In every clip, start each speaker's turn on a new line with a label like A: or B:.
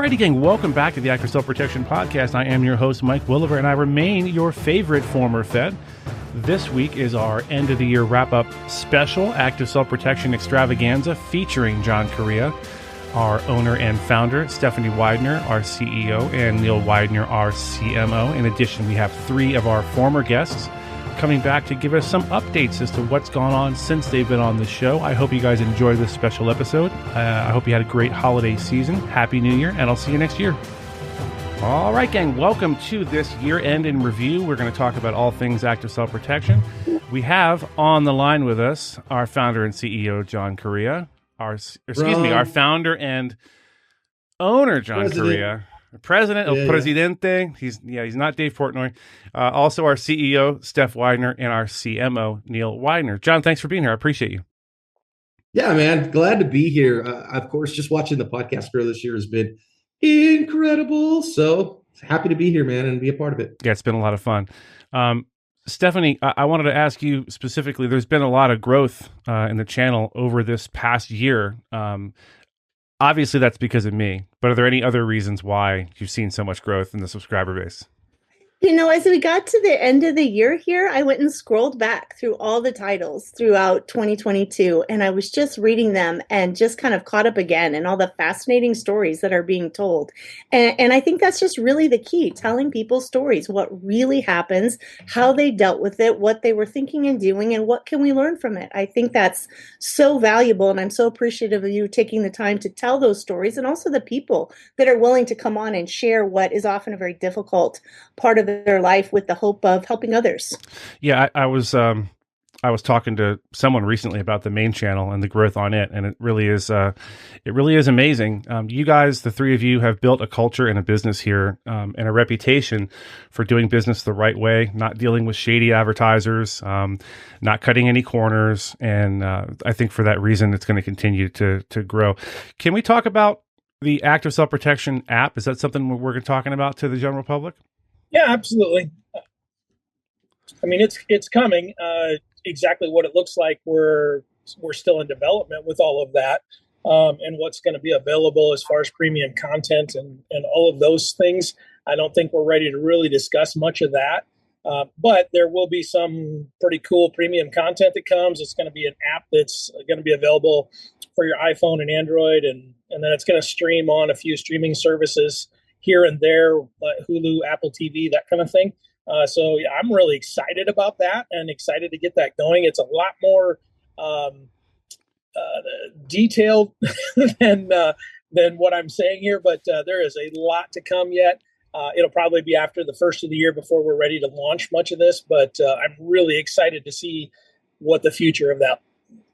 A: Alrighty, gang, welcome back to the Active Self-Protection Podcast. I am your host, Mike Williver, and I remain your favorite former Fed. This week is our end-of-the-year wrap-up special Active Self-Protection Extravaganza featuring John Correia, our owner and founder, Stephanie Widener, our CEO, and Neil Widener, our CMO. In addition, we have three of our former guests coming back to give us some updates as to what's gone on since they've been on the show. I hope you guys enjoyed this special episode. I hope you had a great holiday season. Happy New Year, and I'll see you next year. All right, gang, welcome to this year-end in review. We're going to talk about all things active self-protection. We have on the line with us our founder and CEO, John Correia. Our founder and owner, John Correia. President, El Presidente. He's not Dave Portnoy. Also our CEO, Steph Widener, and our CMO, Neil Widener. John, thanks for being here. I appreciate you.
B: Yeah, man. Glad to be here. Of course, just watching the podcast grow this year has been incredible. So happy to be here, man, and be a part of it.
A: Yeah, it's been a lot of fun. Stephanie, I wanted to ask you specifically, there's been a lot of growth in the channel over this past year. Obviously, that's because of me, but are there any other reasons why you've seen so much growth in the subscriber base?
C: You know, as we got to the end of the year here, I went and scrolled back through all the titles throughout 2022, and I was just reading them and just kind of caught up again and all the fascinating stories that are being told. And I think that's just really the key, telling people stories, what really happens, how they dealt with it, what they were thinking and doing, and what can we learn from it. I think that's so valuable, and I'm so appreciative of you taking the time to tell those stories, and also the people that are willing to come on and share what is often a very difficult part of their life with the hope of helping others.
A: Yeah, I was talking to someone recently about the main channel and the growth on it, and it really is amazing. You guys, the three of you, have built a culture and a business here, and a reputation for doing business the right way, not dealing with shady advertisers, not cutting any corners, and I think for that reason, it's going to continue to grow. Can we talk about the Active Self-Protection app? Is that something we're talking about to the general public?
D: Yeah, absolutely. I mean, it's coming. Exactly what it looks like, we're still in development with all of that, and what's going to be available as far as premium content and all of those things. I don't think we're ready to really discuss much of that, but there will be some pretty cool premium content that comes. It's going to be an app that's going to be available for your iPhone and Android, and then it's going to stream on a few streaming services here and there, Hulu, Apple TV, that kind of thing. So yeah, I'm really excited about that and excited to get that going. It's a lot more detailed than what I'm saying here, but there is a lot to come yet. It'll probably be after the first of the year before we're ready to launch much of this, but I'm really excited to see what the future of that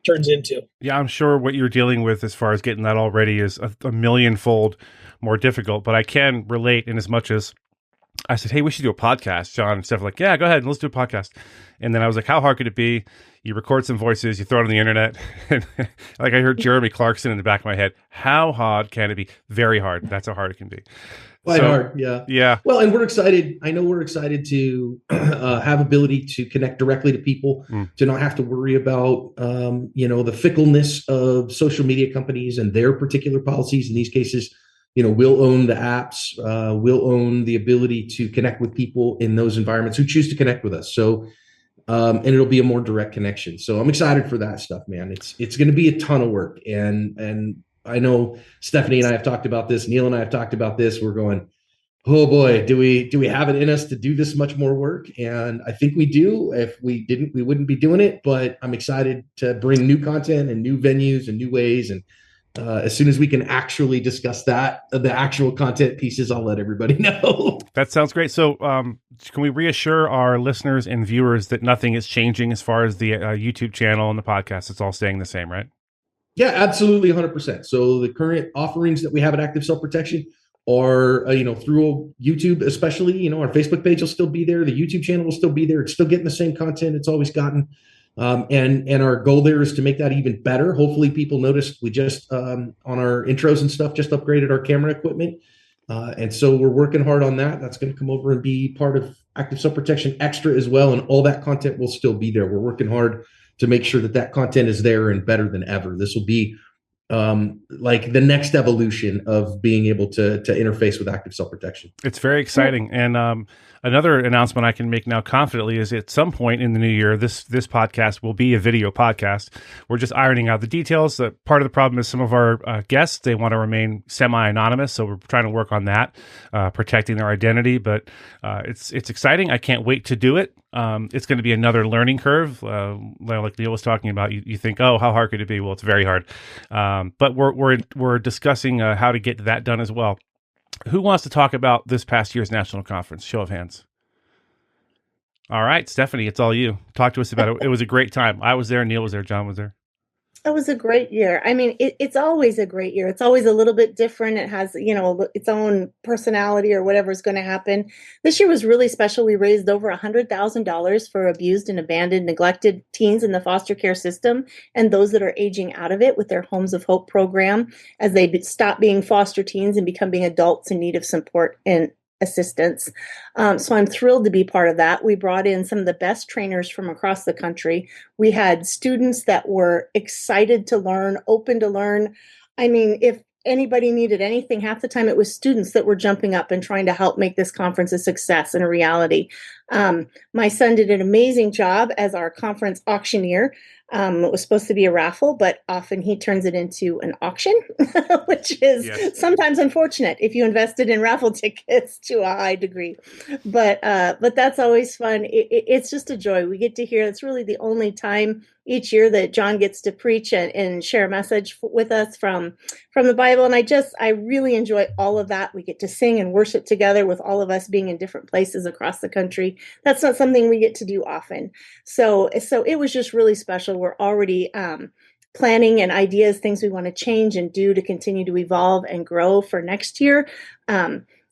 D: turns into.
A: Yeah, I'm sure what you're dealing with as far as getting that all ready is a millionfold more difficult, but I can relate in as much as I said, hey, we should do a podcast, John, and stuff like, yeah, go ahead and let's do a podcast. And then I was like, how hard could it be? You record some voices, you throw it on the internet. And like I heard Jeremy Clarkson in the back of my head. How hard can it be? Very hard. That's how hard it can be.
B: Quite hard, yeah.
A: Yeah.
B: Well, and we're excited. I know we're excited to have ability to connect directly to people, to not have to worry about, the fickleness of social media companies and their particular policies. In these cases, we'll own the apps, we'll own the ability to connect with people in those environments who choose to connect with us. So, and it'll be a more direct connection. So I'm excited for that stuff, man. It's going to be a ton of work. And I know Stephanie and I have talked about this. Neil and I have talked about this. We're going, oh boy, do we have it in us to do this much more work? And I think we do. If we didn't, we wouldn't be doing it. But I'm excited to bring new content and new venues and new ways. And as soon as we can actually discuss that, the actual content pieces, I'll let everybody know.
A: That sounds great. So can we reassure our listeners and viewers that nothing is changing as far as the YouTube channel and the podcast? It's all staying the same, right?
B: Yeah, absolutely. 100%. So the current offerings that we have at Active Self-Protection are, through YouTube, especially, our Facebook page will still be there. The YouTube channel will still be there. It's still getting the same content it's always gotten. And our goal there is to make that even better. Hopefully people noticed we just, on our intros and stuff, just upgraded our camera equipment. And so we're working hard on that. That's going to come over and be part of Active Self-Protection Extra as well. And all that content will still be there. We're working hard to make sure that content is there and better than ever. This will be like the next evolution of being able to interface with active self-protection.
A: It's very exciting. And another announcement I can make now confidently is at some point in the new year, this podcast will be a video podcast. We're just ironing out the details. Part of the problem is some of our guests, they want to remain semi-anonymous. So we're trying to work on that, protecting their identity. But it's exciting. I can't wait to do it. It's going to be another learning curve. Like Neil was talking about, you think, oh, how hard could it be? Well, it's very hard. But we're discussing how to get that done as well. Who wants to talk about this past year's national conference? Show of hands. All right, Stephanie, it's all you. Talk to us about it. It was a great time. I was there. Neil was there. John was there.
C: It was a great year. I mean, it's always a great year. It's always a little bit different. It has, its own personality or whatever's going to happen. This year was really special. We raised over $100,000 for abused and abandoned, neglected teens in the foster care system and those that are aging out of it with their Homes of Hope program as they stop being foster teens and become being adults in need of support and assistance. So I'm thrilled to be part of that. We brought in some of the best trainers from across the country. We had students that were excited to learn, open to learn. I mean, if anybody needed anything, half the time it was students that were jumping up and trying to help make this conference a success and a reality. My son did an amazing job as our conference auctioneer. It was supposed to be a raffle, but often he turns it into an auction, which is sometimes unfortunate if you invested in raffle tickets to a high degree. But that's always fun. It's just a joy. We get to hear. It's really the only time each year that John gets to preach and share a message with us from the Bible. And I really enjoy all of that. We get to sing and worship together with all of us being in different places across the country. That's not something we get to do often. So it was just really special. We're already planning and ideas, things we want to change and do to continue to evolve and grow for next year.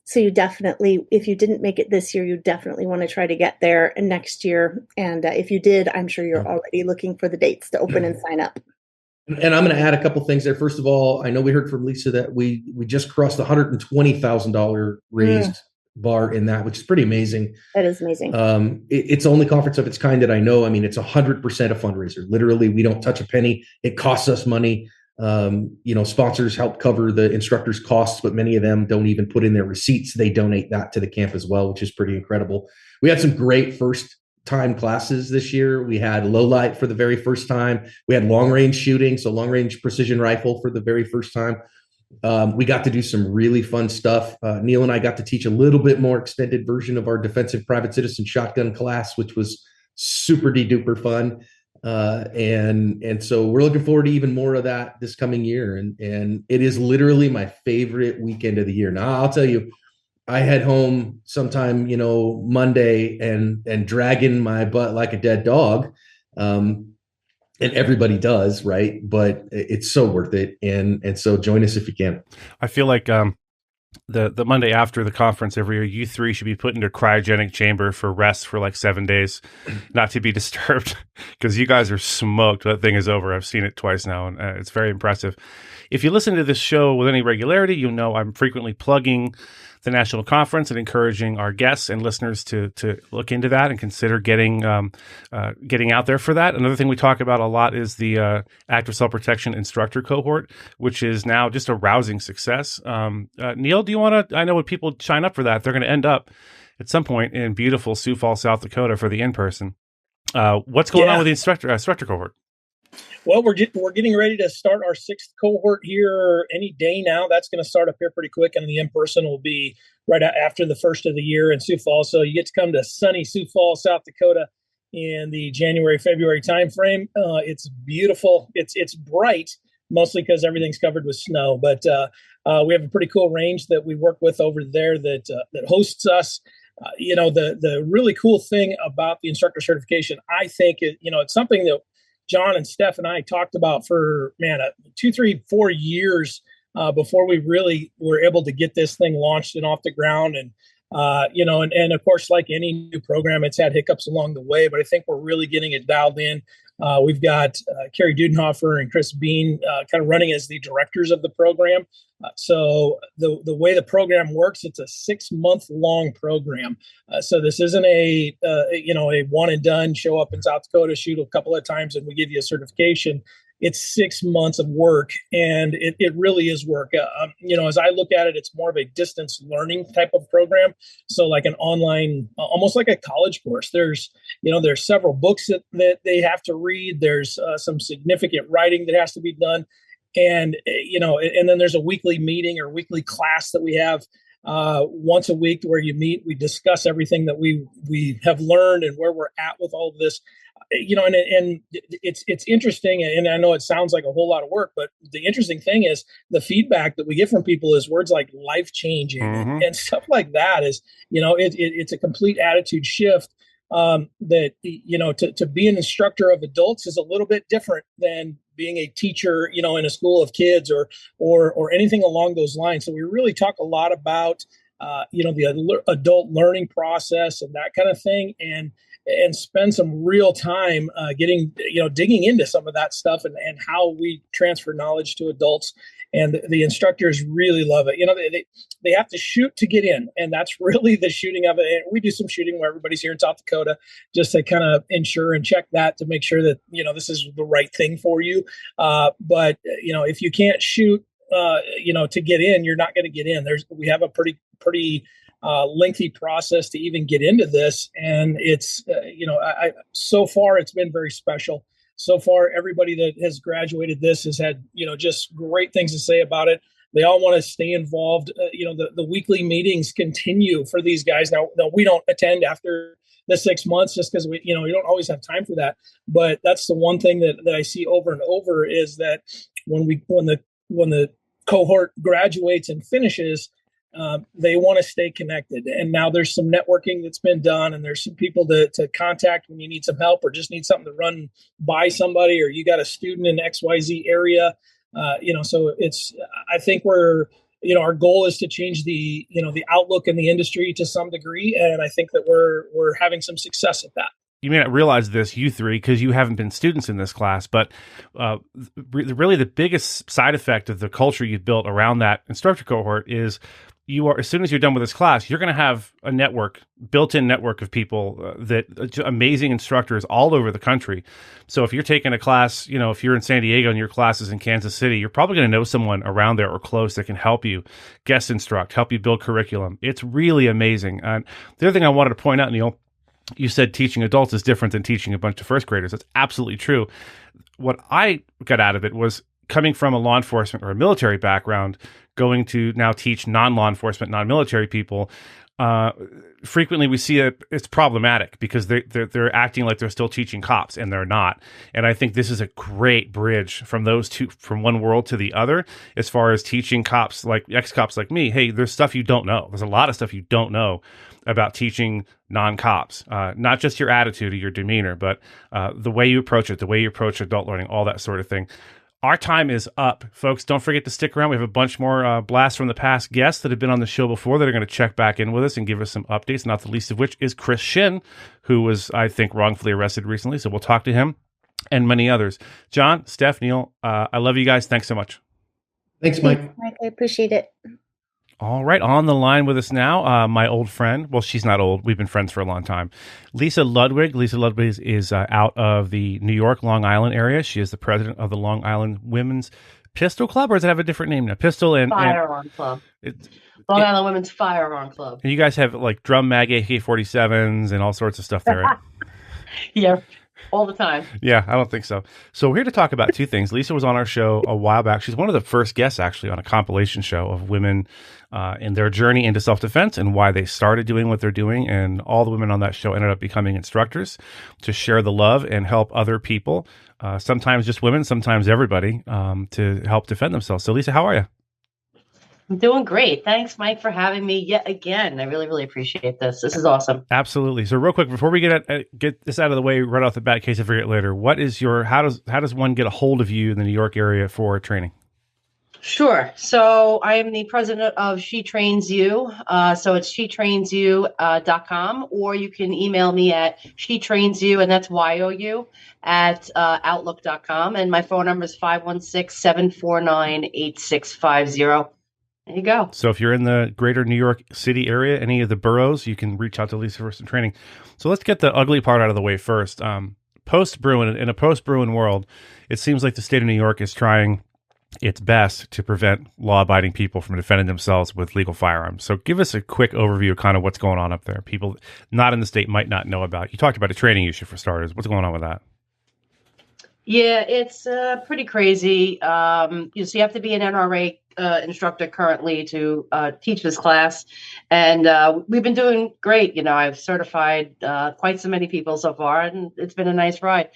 C: So you definitely, if you didn't make it this year, you definitely want to try to get there next year. And if you did, I'm sure you're already looking for the dates to open and sign up.
B: And I'm going to add a couple things there. First of all, I know we heard from Lisa that we just crossed the $120,000 raised bar in that, which is pretty amazing.
C: That is amazing.
B: It's the only conference of its kind that I know. I mean, it's 100% a fundraiser. Literally, we don't touch a penny. It costs us money. Sponsors help cover the instructors' costs, but many of them don't even put in their receipts. They donate that to the camp as well, which is pretty incredible. We had some great first-time classes this year. We had low light for the very first time. We had long-range shooting, so long-range precision rifle for the very first time. We got to do some really fun stuff. Neil and I got to teach a little bit more extended version of our defensive private citizen shotgun class, which was super duper fun. And so we're looking forward to even more of that this coming year. And it is literally my favorite weekend of the year. Now, I'll tell you, I head home sometime, Monday and dragging my butt like a dead dog. And everybody does, right? But it's so worth it. And so join us if you can.
A: I feel like the Monday after the conference every year, you three should be put into a cryogenic chamber for rest for like 7 days, not to be disturbed, because you guys are smoked. That thing is over. I've seen it twice now, and it's very impressive. If you listen to this show with any regularity, you know I'm frequently plugging the national conference and encouraging our guests and listeners to look into that and consider getting out there for that. Another thing we talk about a lot is the active self-protection instructor cohort, which is now just a rousing success. Neil, do you want to? I know when people sign up for that, they're going to end up at some point in beautiful Sioux Falls, South Dakota for the in-person. What's going on with the instructor cohort?
D: Well, we're getting ready to start our 6th cohort here any day now. That's going to start up here pretty quick, and the in-person will be right after the first of the year in Sioux Falls. So you get to come to sunny Sioux Falls, South Dakota in the January-February timeframe. It's beautiful. It's bright, mostly because everything's covered with snow. But we have a pretty cool range that we work with over there that hosts us. The really cool thing about the instructor certification, I think, it's something that John and Steph and I talked about for 2, 3, 4 years before we really were able to get this thing launched and off the ground. And and of course, like any new program, it's had hiccups along the way, but I think we're really getting it dialed in. We've got Carrie Dudenhofer and Chris Bean kind of running as the directors of the program. So the way the program works, it's a 6-month long program. So this isn't a one and done, show up in South Dakota, shoot a couple of times and we give you a certification. it's 6 months of work, and it really is work. As I look at it, it's more of a distance learning type of program. So like an online, almost like a college course. There's several books that they have to read. There's some significant writing that has to be done. And, and then there's a weekly meeting or weekly class that we have once a week where you meet, we discuss everything that we have learned and where we're at with all of this. And it's interesting, and I know it sounds like a whole lot of work, but the interesting thing is the feedback that we get from people is words like life changing and stuff like that. Is it's a complete attitude shift. That to be an instructor of adults is a little bit different than being a teacher, in a school of kids or anything along those lines. So we really talk a lot about the adult learning process and that kind of thing, and spend some real time digging into some of that stuff and how we transfer knowledge to adults. And the instructors really love it. They have to shoot to get in, and that's really the shooting of it. And we do some shooting where everybody's here in South Dakota just to kind of ensure and check that to make sure that this is the right thing for you. But if you can't shoot, to get in, you're not going to get in. We have a pretty lengthy process to even get into this, and it's so far it's been very special. So far, everybody that has graduated this has had, just great things to say about it. They all want to stay involved. The weekly meetings continue for these guys. Now, we don't attend after the 6 months just because we don't always have time for that. But that's the one thing that I see over and over is that when the cohort graduates and finishes, they want to stay connected. And now there's some networking that's been done, and there's some people to contact when you need some help or just need something to run by somebody, or you got a student in XYZ area. So I think our goal is to change the outlook in the industry to some degree. And I think that we're having some success at that.
A: You may not realize this, you three, because you haven't been students in this class, but really the biggest side effect of the culture you've built around that instructor cohort is as soon as you're done with this class, you're going to have a built-in network of people amazing instructors all over the country. So if you're taking a class, if you're in San Diego and your class is in Kansas City, you're probably going to know someone around there or close that can help you guest instruct, help you build curriculum. It's really amazing. And the other thing I wanted to point out, Neil, you said teaching adults is different than teaching a bunch of first graders. That's absolutely true. What I got out of it was coming from a law enforcement or a military background, going to now teach non-law enforcement, non-military people. Frequently we see it's problematic because they're acting like they're still teaching cops, and they're not. And I think this is a great bridge from those two, from one world to the other, as far as teaching cops, like ex-cops like me. Hey, there's stuff you don't know. There's a lot of stuff you don't know about teaching non-cops, not just your attitude or your demeanor, but the way you approach it, the way you approach adult learning, all that sort of thing. Our time is up, folks. Don't forget to stick around. We have a bunch more blasts from the past guests that have been on the show before that are going to check back in with us and give us some updates, not the least of which is Chris Shin, who was, I think, wrongfully arrested recently. So we'll talk to him and many others. John, Steph, Neil, I love you guys. Thanks so much.
B: Thanks, Mike.
C: Thanks, Mike. I appreciate it.
A: All right, on the line with us now, my old friend. Well, she's not old. We've been friends for a long time. Lisa Ludwig. Lisa Ludwig is out of the New York, Long Island area. She is the president of the Long Island Women's Pistol Club, or does it have a different name now?
E: Firearm Club. Long Island Women's Firearm Club.
A: And you guys have like drum mag AK-47s and all sorts of stuff there, right?
E: Yeah. All the time.
A: Yeah, I don't think so. So we're here to talk about two things. Lisa was on our show a while back. She's one of the first guests, actually, on a compilation show of women in their journey into self-defense and why they started doing what they're doing. And all the women on that show ended up becoming instructors to share the love and help other people, sometimes just women, sometimes everybody, to help defend themselves. So, Lisa, how are you?
E: I'm doing great. Thanks, Mike, for having me yet again. I really, really appreciate this. This is awesome.
A: Absolutely. So real quick, before we get this out of the way right off the bat, in case I forget later, how does one get a hold of you in the New York area for training?
E: Sure. So I am the president of She Trains You. So it's shetrainsyou.com, or you can email me at shetrainsyou, and that's YOU, at outlook.com. And my phone number is 516-749-8650. There you go.
A: So if you're in the greater New York City area, any of the boroughs, you can reach out to Lisa for some training. So let's get the ugly part out of the way first. post-Bruen, in a post-Bruen world, it seems like the state of New York is trying its best to prevent law-abiding people from defending themselves with legal firearms. So give us a quick overview of kind of what's going on up there. People not in the state might not know about. You talked about a training issue for starters. What's going on with that?
E: Yeah, it's pretty crazy. You have to be an NRA instructor currently to teach this class, and we've been doing great. I've certified quite so many people so far, and it's been a nice ride.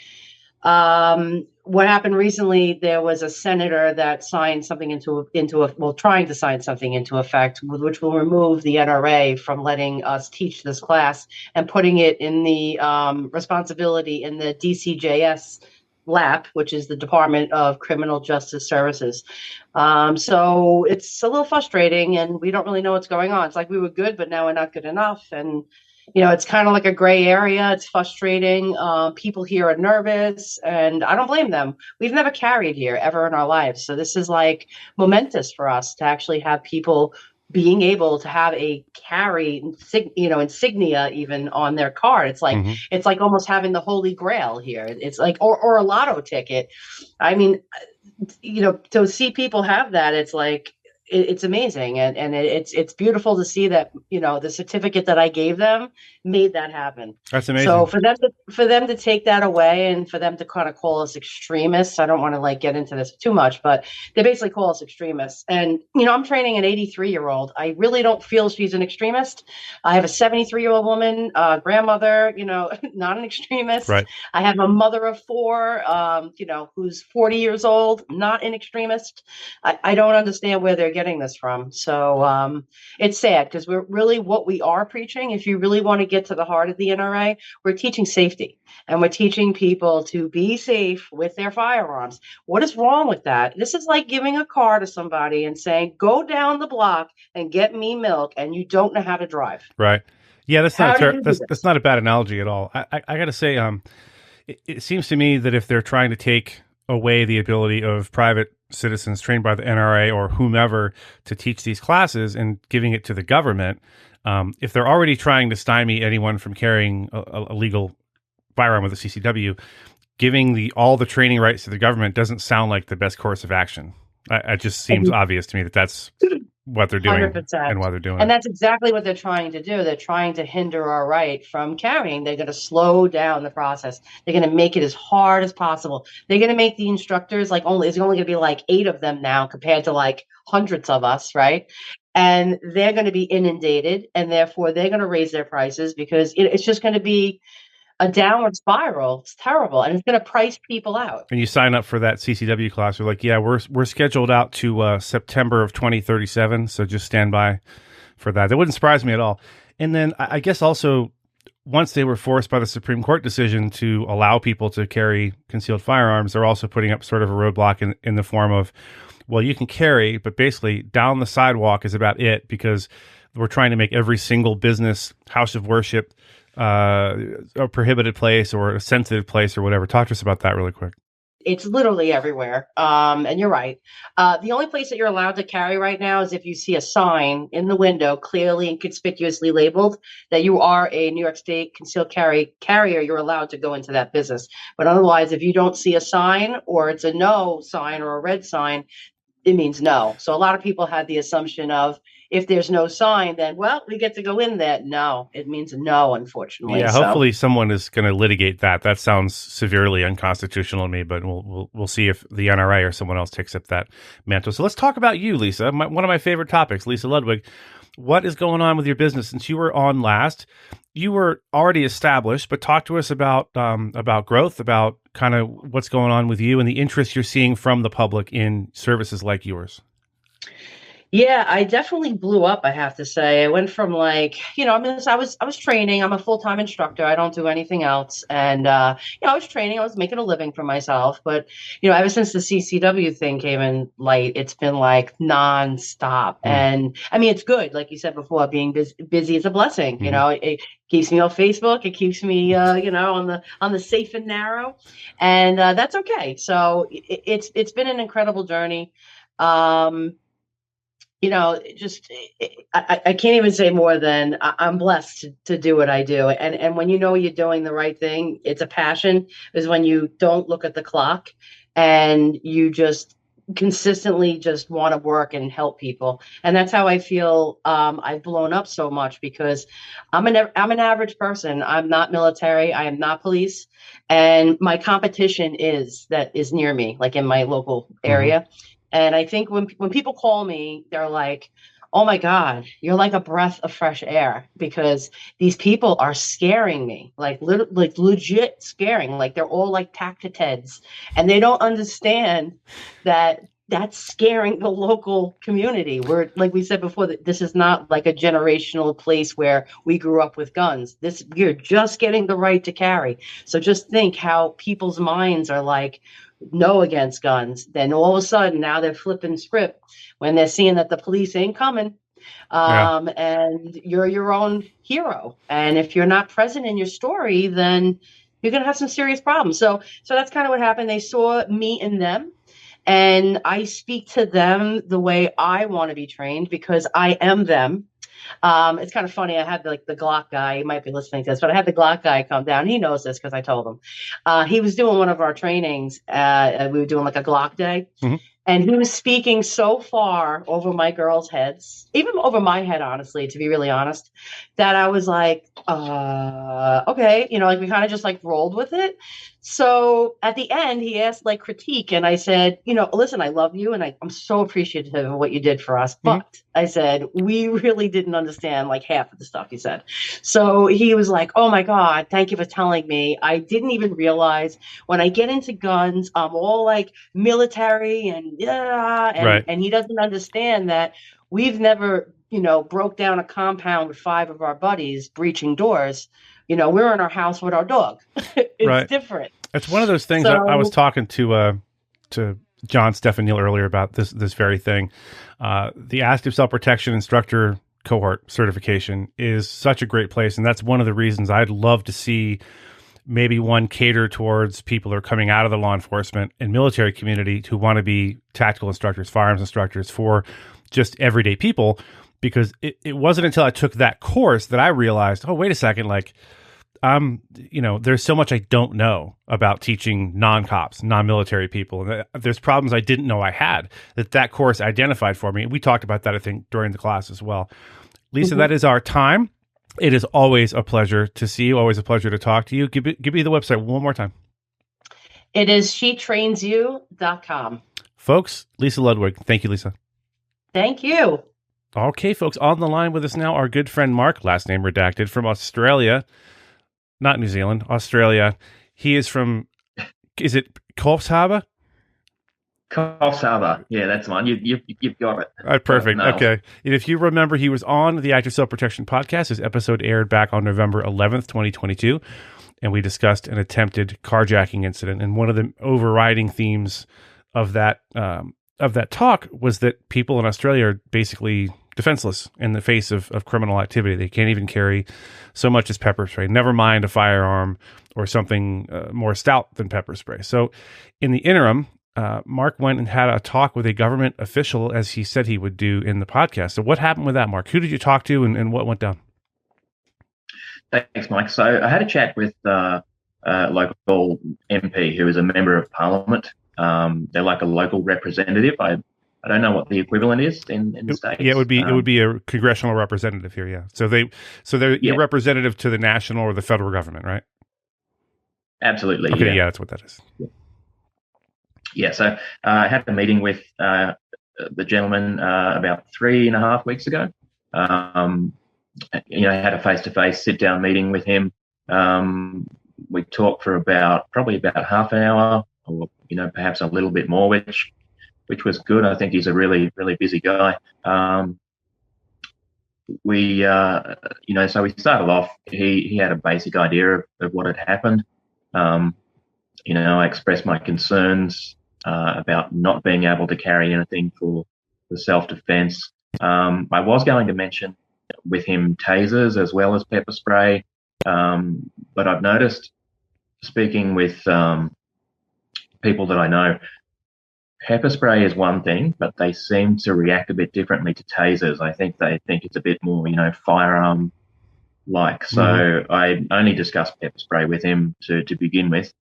E: What happened recently, there was a senator that signed something trying to sign something into effect, which will remove the NRA from letting us teach this class and putting it in the responsibility in the DCJS LAP, which is the Department of Criminal Justice Services. So it's a little frustrating, and we don't really know what's going on. It's like we were good, but now we're not good enough. And it's kind of like a gray area. It's frustrating. People here are nervous, and I don't blame them. We've never carried here ever in our lives. So this is like momentous for us to actually have people being able to have a carry, insignia even on their card. It's like, It's like almost having the Holy Grail here. It's like, or a lotto ticket. I mean, to see people have that, it's like, it's amazing. And it's beautiful to see that, the certificate that I gave them made that happen.
A: That's amazing.
E: So for them to take that away and for them to kind of call us extremists, I don't want to get into this too much, but they basically call us extremists. And, I'm training an 83-year-old. I really don't feel she's an extremist. I have a 73-year-old woman, grandmother, not an extremist.
A: Right.
E: I have a mother of 4, who's 40 years old, not an extremist. I don't understand where they're getting this from. So it's sad because we're really what we are preaching. If you really want to get to the heart of the NRA, we're teaching safety, and we're teaching people to be safe with their firearms. What is wrong with that? This is like giving a car to somebody and saying, go down the block and get me milk, and you don't know how to drive.
A: Right. Yeah, that's not a bad analogy at all. I got to say, it seems to me that if they're trying to take away the ability of private citizens trained by the NRA or whomever to teach these classes and giving it to the government, if they're already trying to stymie anyone from carrying a legal firearm with a CCW, giving all the training rights to the government doesn't sound like the best course of action. It just seems obvious to me that that's what they're doing
E: 100%.
A: And why they're doing
E: and
A: it.
E: That's exactly what they're trying to do. They're trying to hinder our right from carrying. They're going to slow down the process. They're going to make it as hard as possible. They're going to make the instructors it's only going to be 8 of them now compared to hundreds of us, right? And they're going to be inundated, and therefore they're going to raise their prices because it's just going to be a downward spiral. It's terrible, and it's going to price people out.
A: And you sign up for that CCW class, you're like, yeah, we're scheduled out to September of 2037, so just stand by for that. That wouldn't surprise me at all. And then I guess also, once they were forced by the Supreme Court decision to allow people to carry concealed firearms, they're also putting up sort of a roadblock in the form of, well, you can carry, but basically down the sidewalk is about it, because we're trying to make every single business, house of worship, a prohibited place or a sensitive place or whatever. Talk to us about that really quick.
E: It's literally everywhere. And you're right. The only place that you're allowed to carry right now is if you see a sign in the window clearly and conspicuously labeled that you are a New York State concealed carry carrier, you're allowed to go into that business. But otherwise, if you don't see a sign, or it's a no sign or a red sign, it means no. So a lot of people had the assumption of, if there's no sign, then, well, we get to go in there. No, it means no, unfortunately.
A: Yeah, hopefully someone is going to litigate that. That sounds severely unconstitutional to me, but we'll see if the NRA or someone else takes up that mantle. So let's talk about you, Lisa. One of my favorite topics, Lisa Ludwig. What is going on with your business? Since you were on last, you were already established, but talk to us about growth, about kind of what's going on with you and the interest you're seeing from the public in services like yours.
E: Yeah, I definitely blew up, I have to say. I went from I was training. I'm a full-time instructor. I don't do anything else. And, I was training. I was making a living for myself. But, ever since the CCW thing came in light, it's been nonstop. And I mean, it's good. Like you said before, being busy is a blessing. It keeps me off Facebook. It keeps me, on the safe and narrow. And that's okay. So it's been an incredible journey. just I can't even say more than I'm blessed to do what I do. And when you're doing the right thing, it's a passion, is when you don't look at the clock and you just consistently just want to work and help people. And that's how I feel. I've blown up so much because I'm an average person. I'm not military. I am not police. And my competition is near me, like in my local area. And I think when people call me, they're like, oh my God, you're like a breath of fresh air, because these people are scaring me, like legit scaring. Like they're all like tactiteds, and they don't understand that that's scaring the local community. We're, like we said before, that this is not like a generational place where we grew up with guns. You're just getting the right to carry. So just think how people's minds are like, no against guns. Then all of a sudden now they're flipping script when they're seeing that the police ain't coming. And you're your own hero. And if you're not present in your story, then you're going to have some serious problems. So that's kind of what happened. They saw me in them, and I speak to them the way I want to be trained, because I am them. It's kind of funny. I had the Glock guy. He might be listening to this, but I had the Glock guy come down. He knows this because I told him. He was doing one of our trainings. We were doing like a Glock day. And he was speaking so far over my girls' heads, even over my head, honestly, to be really honest, that I was like, okay, like we kind of just like rolled with it. So at the end, he asked like critique, and I said, listen, I love you, and I'm so appreciative of what you did for us. But I said, we really didn't understand like half of the stuff you said. So he was like, oh my God, thank you for telling me. I didn't even realize when I get into guns, I'm all like military and
A: Right.
E: And he doesn't understand that we've never, broke down a compound with 5 of our buddies breaching doors. We're in our house with our dog. It's different.
A: It's one of those things. I was talking to John Stefanil earlier about this very thing. The active self-protection instructor cohort certification is such a great place, and that's one of the reasons I'd love to see maybe one cater towards people who are coming out of the law enforcement and military community who want to be tactical instructors, firearms instructors for just everyday people. Because it wasn't until I took that course that I realized, oh, wait a second, like, there's so much I don't know about teaching non-cops, non-military people. And there's problems I didn't know I had that course identified for me. We talked about that, I think, during the class as well. Lisa, that is our time. It is always a pleasure to see you, always a pleasure to talk to you. Give me the website one more time.
E: It is shetrainsyou.com.
A: Folks, Lisa Ludwig. Thank you, Lisa.
E: Thank you.
A: Okay, folks, on the line with us now, our good friend Mark, last name redacted, from Australia, not New Zealand, Australia. He is from, is it Coffs Harbour?
F: Coffs Harbour. Yeah, that's one. You've got it.
A: All right, perfect. Okay. And if you remember, he was on the Active Self-Protection podcast. His episode aired back on November 11th, 2022, and we discussed an attempted carjacking incident. And one of the overriding themes of that talk was that people in Australia are basically defenseless in the face of criminal activity. They can't even carry so much as pepper spray, never mind a firearm or something more stout than pepper spray. So in the interim, Mark went and had a talk with a government official, as he said he would do in the podcast. So what happened with that, Mark? Who did you talk to and what went down?
F: Thanks, Mike. So I had a chat with a local MP who is a member of parliament. They're like a local representative. I don't know what the equivalent is in the States.
A: Yeah, it would be a congressional representative here. Yeah, so they're your representative to the national or the federal government, right?
F: Absolutely.
A: Okay, yeah, that's what that is.
F: Yeah. So I had a meeting with the gentleman about 3.5 weeks ago. I had a face-to-face sit-down meeting with him. We talked for probably about half an hour, or perhaps a little bit more, which was good. I think he's a really, really busy guy. So we started off. He had a basic idea of what had happened. I expressed my concerns about not being able to carry anything for self-defense. I was going to mention with him tasers as well as pepper spray, but I've noticed, speaking with people that I know, pepper spray is one thing, but they seem to react a bit differently to tasers. I think they think it's a bit more, firearm like. So I only discussed pepper spray with him to begin with.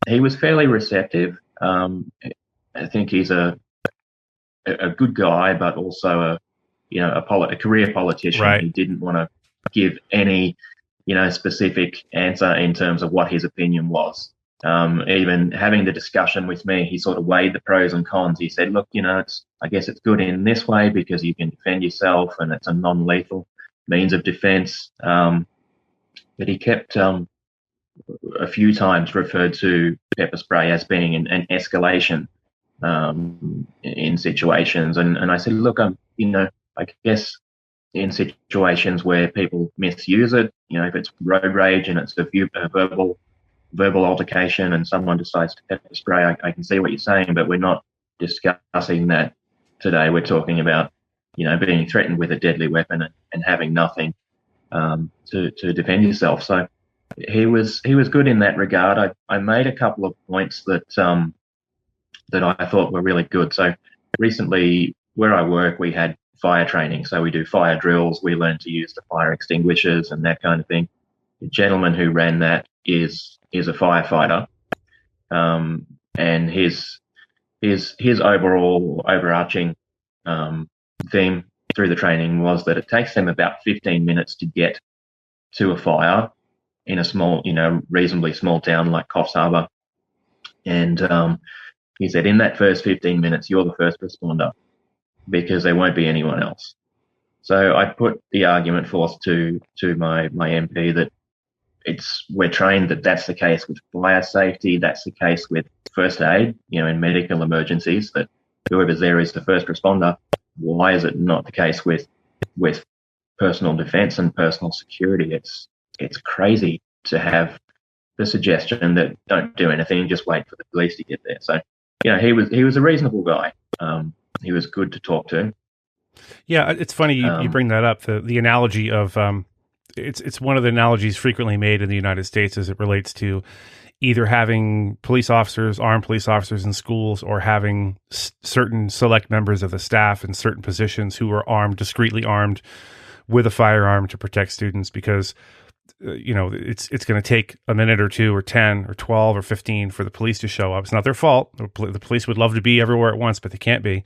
F: He was fairly receptive. I think he's a good guy, but also a career politician.
A: Right.
F: He didn't want to give any, specific answer in terms of what his opinion was. Even having the discussion with me, he sort of weighed the pros and cons. He said, look, I guess it's good in this way because you can defend yourself and it's a non-lethal means of defense. But he kept a few times referred to pepper spray as being an escalation in situations. And I said, look, I guess in situations where people misuse it, if it's road rage and it's a verbal altercation and someone decides to pepper spray, I can see what you're saying, but we're not discussing that today. We're talking about, being threatened with a deadly weapon and having nothing to defend yourself. So he was good in that regard. I made a couple of points that I thought were really good. So recently, where I work, we had fire training. So we do fire drills. We learn to use the fire extinguishers and that kind of thing. The gentleman who ran that is a firefighter, and his overarching theme through the training was that it takes them about 15 minutes to get to a fire in a small, reasonably small town like Coffs Harbour. And he said, in that first 15 minutes, you're the first responder because there won't be anyone else. So I put the argument forth to my MP that we're trained that that's the case with fire safety, that's the case with first aid, in medical emergencies, that whoever's there is the first responder. Why is it not the case with personal defense and personal security? It's crazy to have the suggestion that don't do anything, just wait for the police to get there. So, he was a reasonable guy. He was good to talk to.
A: Yeah, it's funny you bring that up. The analogy of it's one of the analogies frequently made in the United States as it relates to either having armed police officers in schools, or having certain select members of the staff in certain positions who are discreetly armed with a firearm to protect students, because it's going to take a minute or two or 10 or 12 or 15 for the police to show up. It's not their fault. The police would love to be everywhere at once, but they can't be.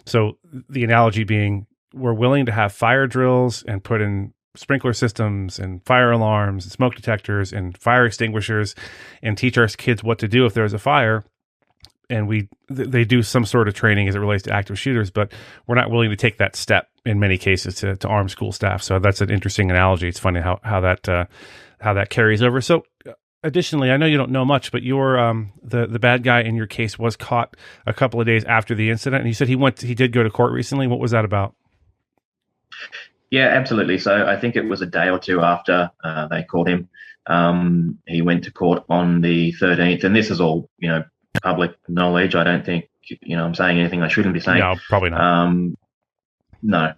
A: So the analogy being, we're willing to have fire drills and put in sprinkler systems and fire alarms and smoke detectors and fire extinguishers and teach our kids what to do if there's a fire. And they do some sort of training as it relates to active shooters, but we're not willing to take that step in many cases to arm school staff. So that's an interesting analogy. It's funny how that carries over. So additionally, I know you don't know much, but your the bad guy in your case was caught a couple of days after the incident, and you said he did go to court recently. What was that about?
F: Yeah, absolutely. So I think it was a day or two after they caught him. He went to court on the 13th, and this is all, public knowledge. I don't think, I'm saying anything I shouldn't be saying.
A: No, probably not.
F: No.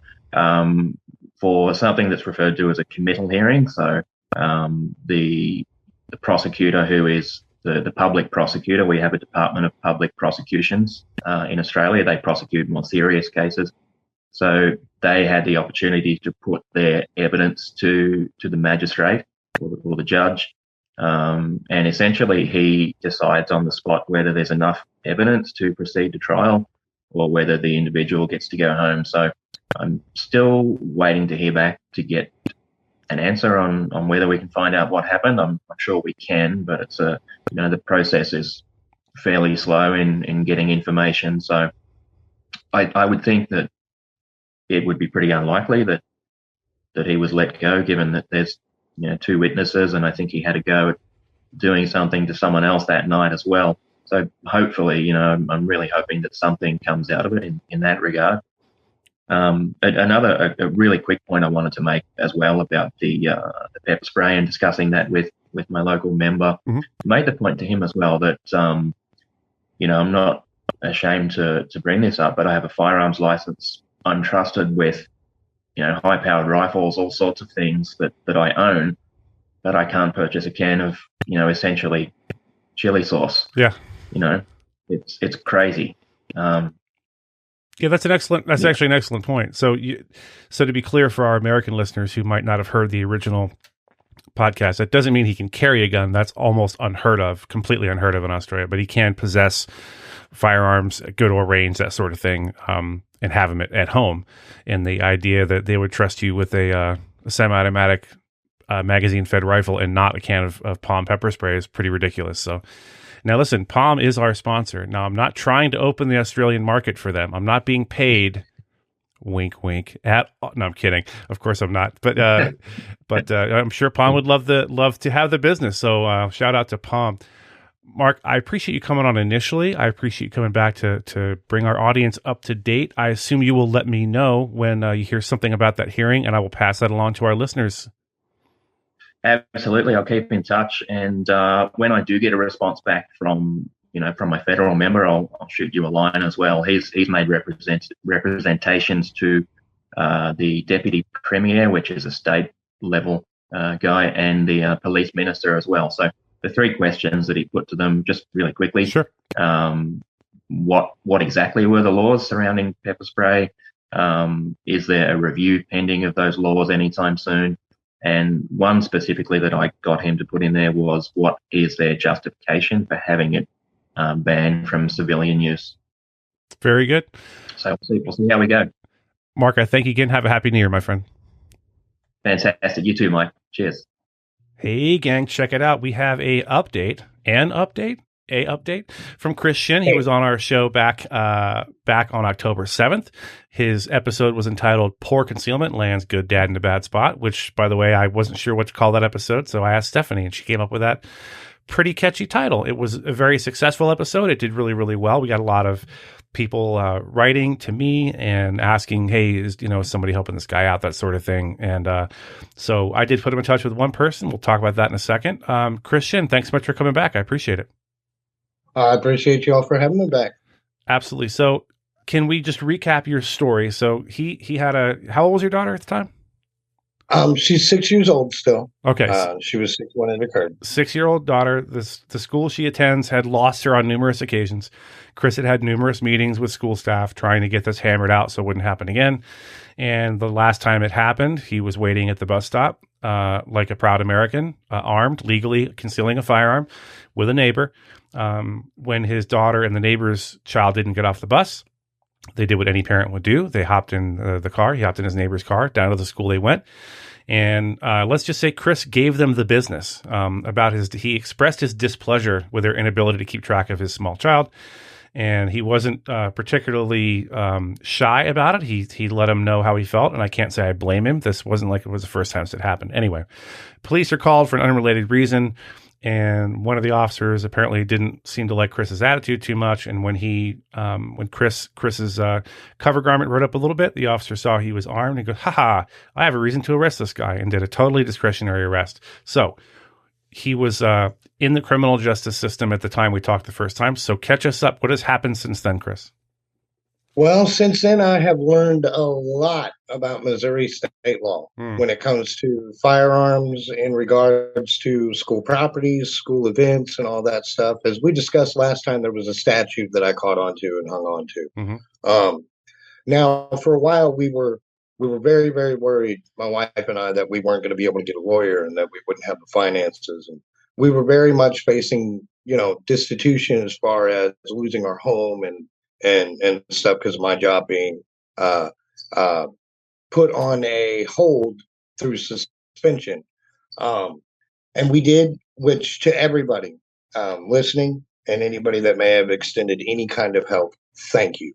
F: For something that's referred to as a committal hearing. So the prosecutor, who is the public prosecutor, we have a Department of Public Prosecutions in Australia. They prosecute more serious cases. So they had the opportunity to put their evidence to the magistrate or the judge. And essentially he decides on the spot whether there's enough evidence to proceed to trial or whether the individual gets to go home. So I'm still waiting to hear back to get an answer on whether we can find out what happened. I'm sure we can, but it's the process is fairly slow in getting information. So I would think that it would be pretty unlikely that he was let go, given that there's two witnesses, and I think he had to go at doing something to someone else that night as well. So hopefully, I'm really hoping that something comes out of it in that regard. Another really quick point I wanted to make as well about the pepper spray and discussing that with my local member. Mm-hmm. Made the point to him as well that I'm not ashamed to bring this up, but I have a firearms license. I'm trusted with high-powered rifles, all sorts of things that I own, but I can't purchase a can of essentially chili sauce.
A: Yeah.
F: It's crazy.
A: Yeah, that's actually an excellent point. So to be clear for our American listeners who might not have heard the original podcast, that doesn't mean he can carry a gun. That's almost unheard of, completely unheard of in Australia, but he can possess firearms, go to a range, that sort of thing, and have them at home. And the idea that they would trust you with a semi-automatic magazine-fed rifle and not a can of Palm pepper spray is pretty ridiculous. So now listen, Palm is our sponsor. Now I'm not trying to open the Australian market for them. I'm not being paid. Wink, wink. No, I'm kidding. Of course I'm not. But I'm sure Palm would love to have the business. So shout out to Palm. Mark, I appreciate you coming on initially. I appreciate you coming back to bring our audience up to date. I assume you will let me know when you hear something about that hearing, and I will pass that along to our listeners.
F: Absolutely, I'll keep in touch, and when I do get a response back from my federal member, I'll shoot you a line as well. He's made representations to the deputy premier, which is a state level guy, and the police minister as well. So the three questions that he put to them, just really quickly.
A: Sure.
F: What exactly were the laws surrounding pepper spray? Is there a review pending of those laws anytime soon? And one specifically that I got him to put in there was, what is their justification for having it banned from civilian use?
A: Very good.
F: So we'll see how we go.
A: Mark, I thank you again. Have a happy New Year, my friend.
F: Fantastic. You too, Mike. Cheers.
A: Hey, gang, check it out. We have a update from Chris Shin. He was on our show back on October 7th. His episode was entitled Poor Concealment Lands Good Dad in a Bad Spot, which, by the way, I wasn't sure what to call that episode, so I asked Stephanie, and she came up with that pretty catchy title. It was a very successful episode. It did really, really well. We got a lot of people writing to me and asking, hey, is somebody helping this guy out, that sort of thing. And so I did put him in touch with one person. We'll talk about that in a second. Chris Shin, thanks so much for coming back. I appreciate it.
G: I appreciate you all for having me back.
A: Absolutely. So can we just recap your story? So he had how old was your daughter at the time?
G: She's 6 years old still.
A: Okay.
G: She was 6 when it occurred.
A: 6-year-old daughter. The school she attends had lost her on numerous occasions. Chris had numerous meetings with school staff trying to get this hammered out so it wouldn't happen again. And the last time it happened, he was waiting at the bus stop, like a proud American, armed, legally concealing a firearm with a neighbor. When his daughter and the neighbor's child didn't get off the bus, they did what any parent would do. They hopped in the car. He hopped in his neighbor's car. Down to the school they went. And let's just say Chris gave them the business he expressed his displeasure with their inability to keep track of his small child. And he wasn't particularly shy about it. He let them know how he felt. And I can't say I blame him. This wasn't like it was the first time it happened. Anyway, police are called for an unrelated reason. And one of the officers apparently didn't seem to like Chris's attitude too much. And when Chris's cover garment rode up a little bit, the officer saw he was armed and goes, "Ha, I have a reason to arrest this guy," and did a totally discretionary arrest. So he was in the criminal justice system at the time we talked the first time. So catch us up. What has happened since then, Chris?
G: Well, since then, I have learned a lot about Missouri state law when it comes to firearms in regards to school properties, school events, and all that stuff. As we discussed last time, there was a statute that I caught on to and hung on to. Mm-hmm. Now, for a while, we were very, very worried, my wife and I, that we weren't going to be able to get a lawyer and that we wouldn't have the finances. And we were very much facing, destitution as far as losing our home and stuff because of my job being put on a hold through suspension. And we did, which to everybody listening and anybody that may have extended any kind of help, thank you.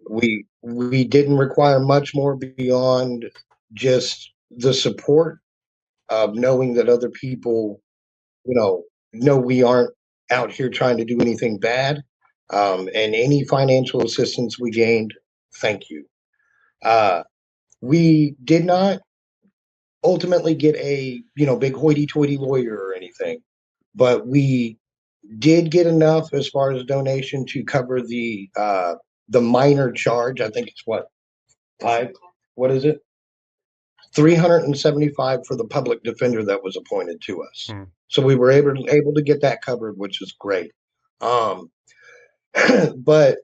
G: We didn't require much more beyond just the support of knowing that other people, know we aren't out here trying to do anything bad. And any financial assistance we gained, thank you. We did not ultimately get a, big hoity-toity lawyer or anything, but we did get enough as far as donation to cover the minor charge. I think it's $375 for the public defender that was appointed to us. So we were able to get that covered, which is great. But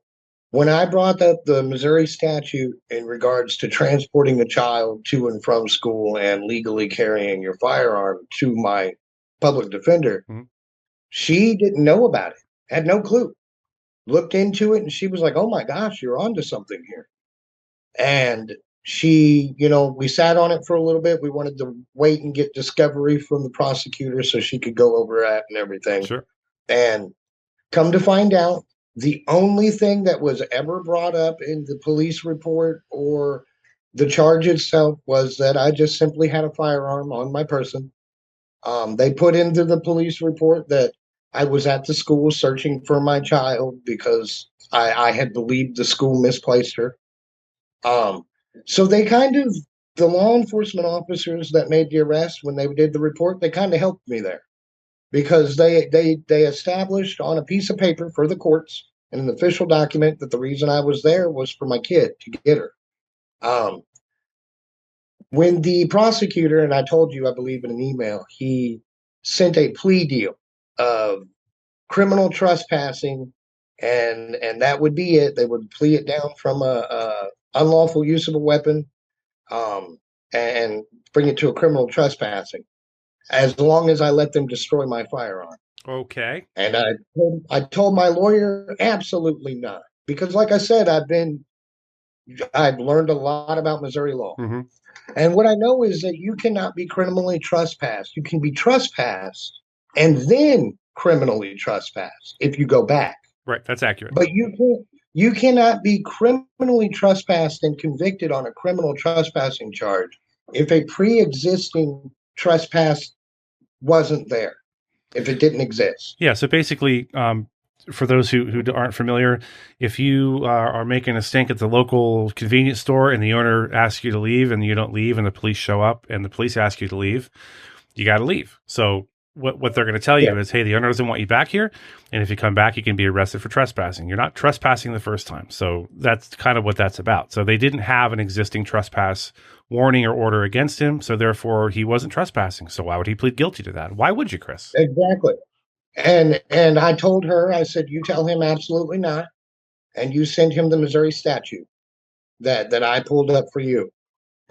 G: when I brought up the Missouri statute in regards to transporting a child to and from school and legally carrying your firearm to my public defender, she didn't know about it, had no clue. Looked into it, and she was like, "Oh my gosh, you're onto something here." And she, we sat on it for a little bit. We wanted to wait and get discovery from the prosecutor so she could go over that and everything.
A: Sure.
G: And come to find out, the only thing that was ever brought up in the police report or the charge itself was that I just simply had a firearm on my person. They put into the police report that I was at the school searching for my child because I had believed the school misplaced her. So they the law enforcement officers that made the arrest, when they did the report, they kind of helped me there, because they established on a piece of paper for the courts in an official document that the reason I was there was for my kid, to get her. When the prosecutor, and I told you, I believe in an email, he sent a plea deal of criminal trespassing, and that would be it. They would plea it down from a unlawful use of a weapon, and bring it to a criminal trespassing, as long as I let them destroy my firearm.
A: Okay.
G: And I told my lawyer, absolutely not, because like I said, I've learned a lot about Missouri law.
A: Mm-hmm.
G: And what I know is that you cannot be criminally trespassed. You can be trespassed and then criminally trespassed if you go back.
A: Right. That's accurate.
G: But you cannot be criminally trespassed and convicted on a criminal trespassing charge if a pre-existing trespass wasn't there, if it didn't exist.
A: Yeah. So basically, for those who aren't familiar, if you are making a stink at the local convenience store and the owner asks you to leave and you don't leave and the police show up and the police ask you to leave, you got to leave. So what they're going to tell you is, hey, the owner doesn't want you back here. And if you come back, you can be arrested for trespassing. You're not trespassing the first time. So that's kind of what that's about. So they didn't have an existing trespass warning or order against him. So therefore he wasn't trespassing. So why would he plead guilty to that? Why would you, Chris?
G: Exactly. And I told her, I said, you tell him absolutely not. And you send him the Missouri statute that I pulled up for you.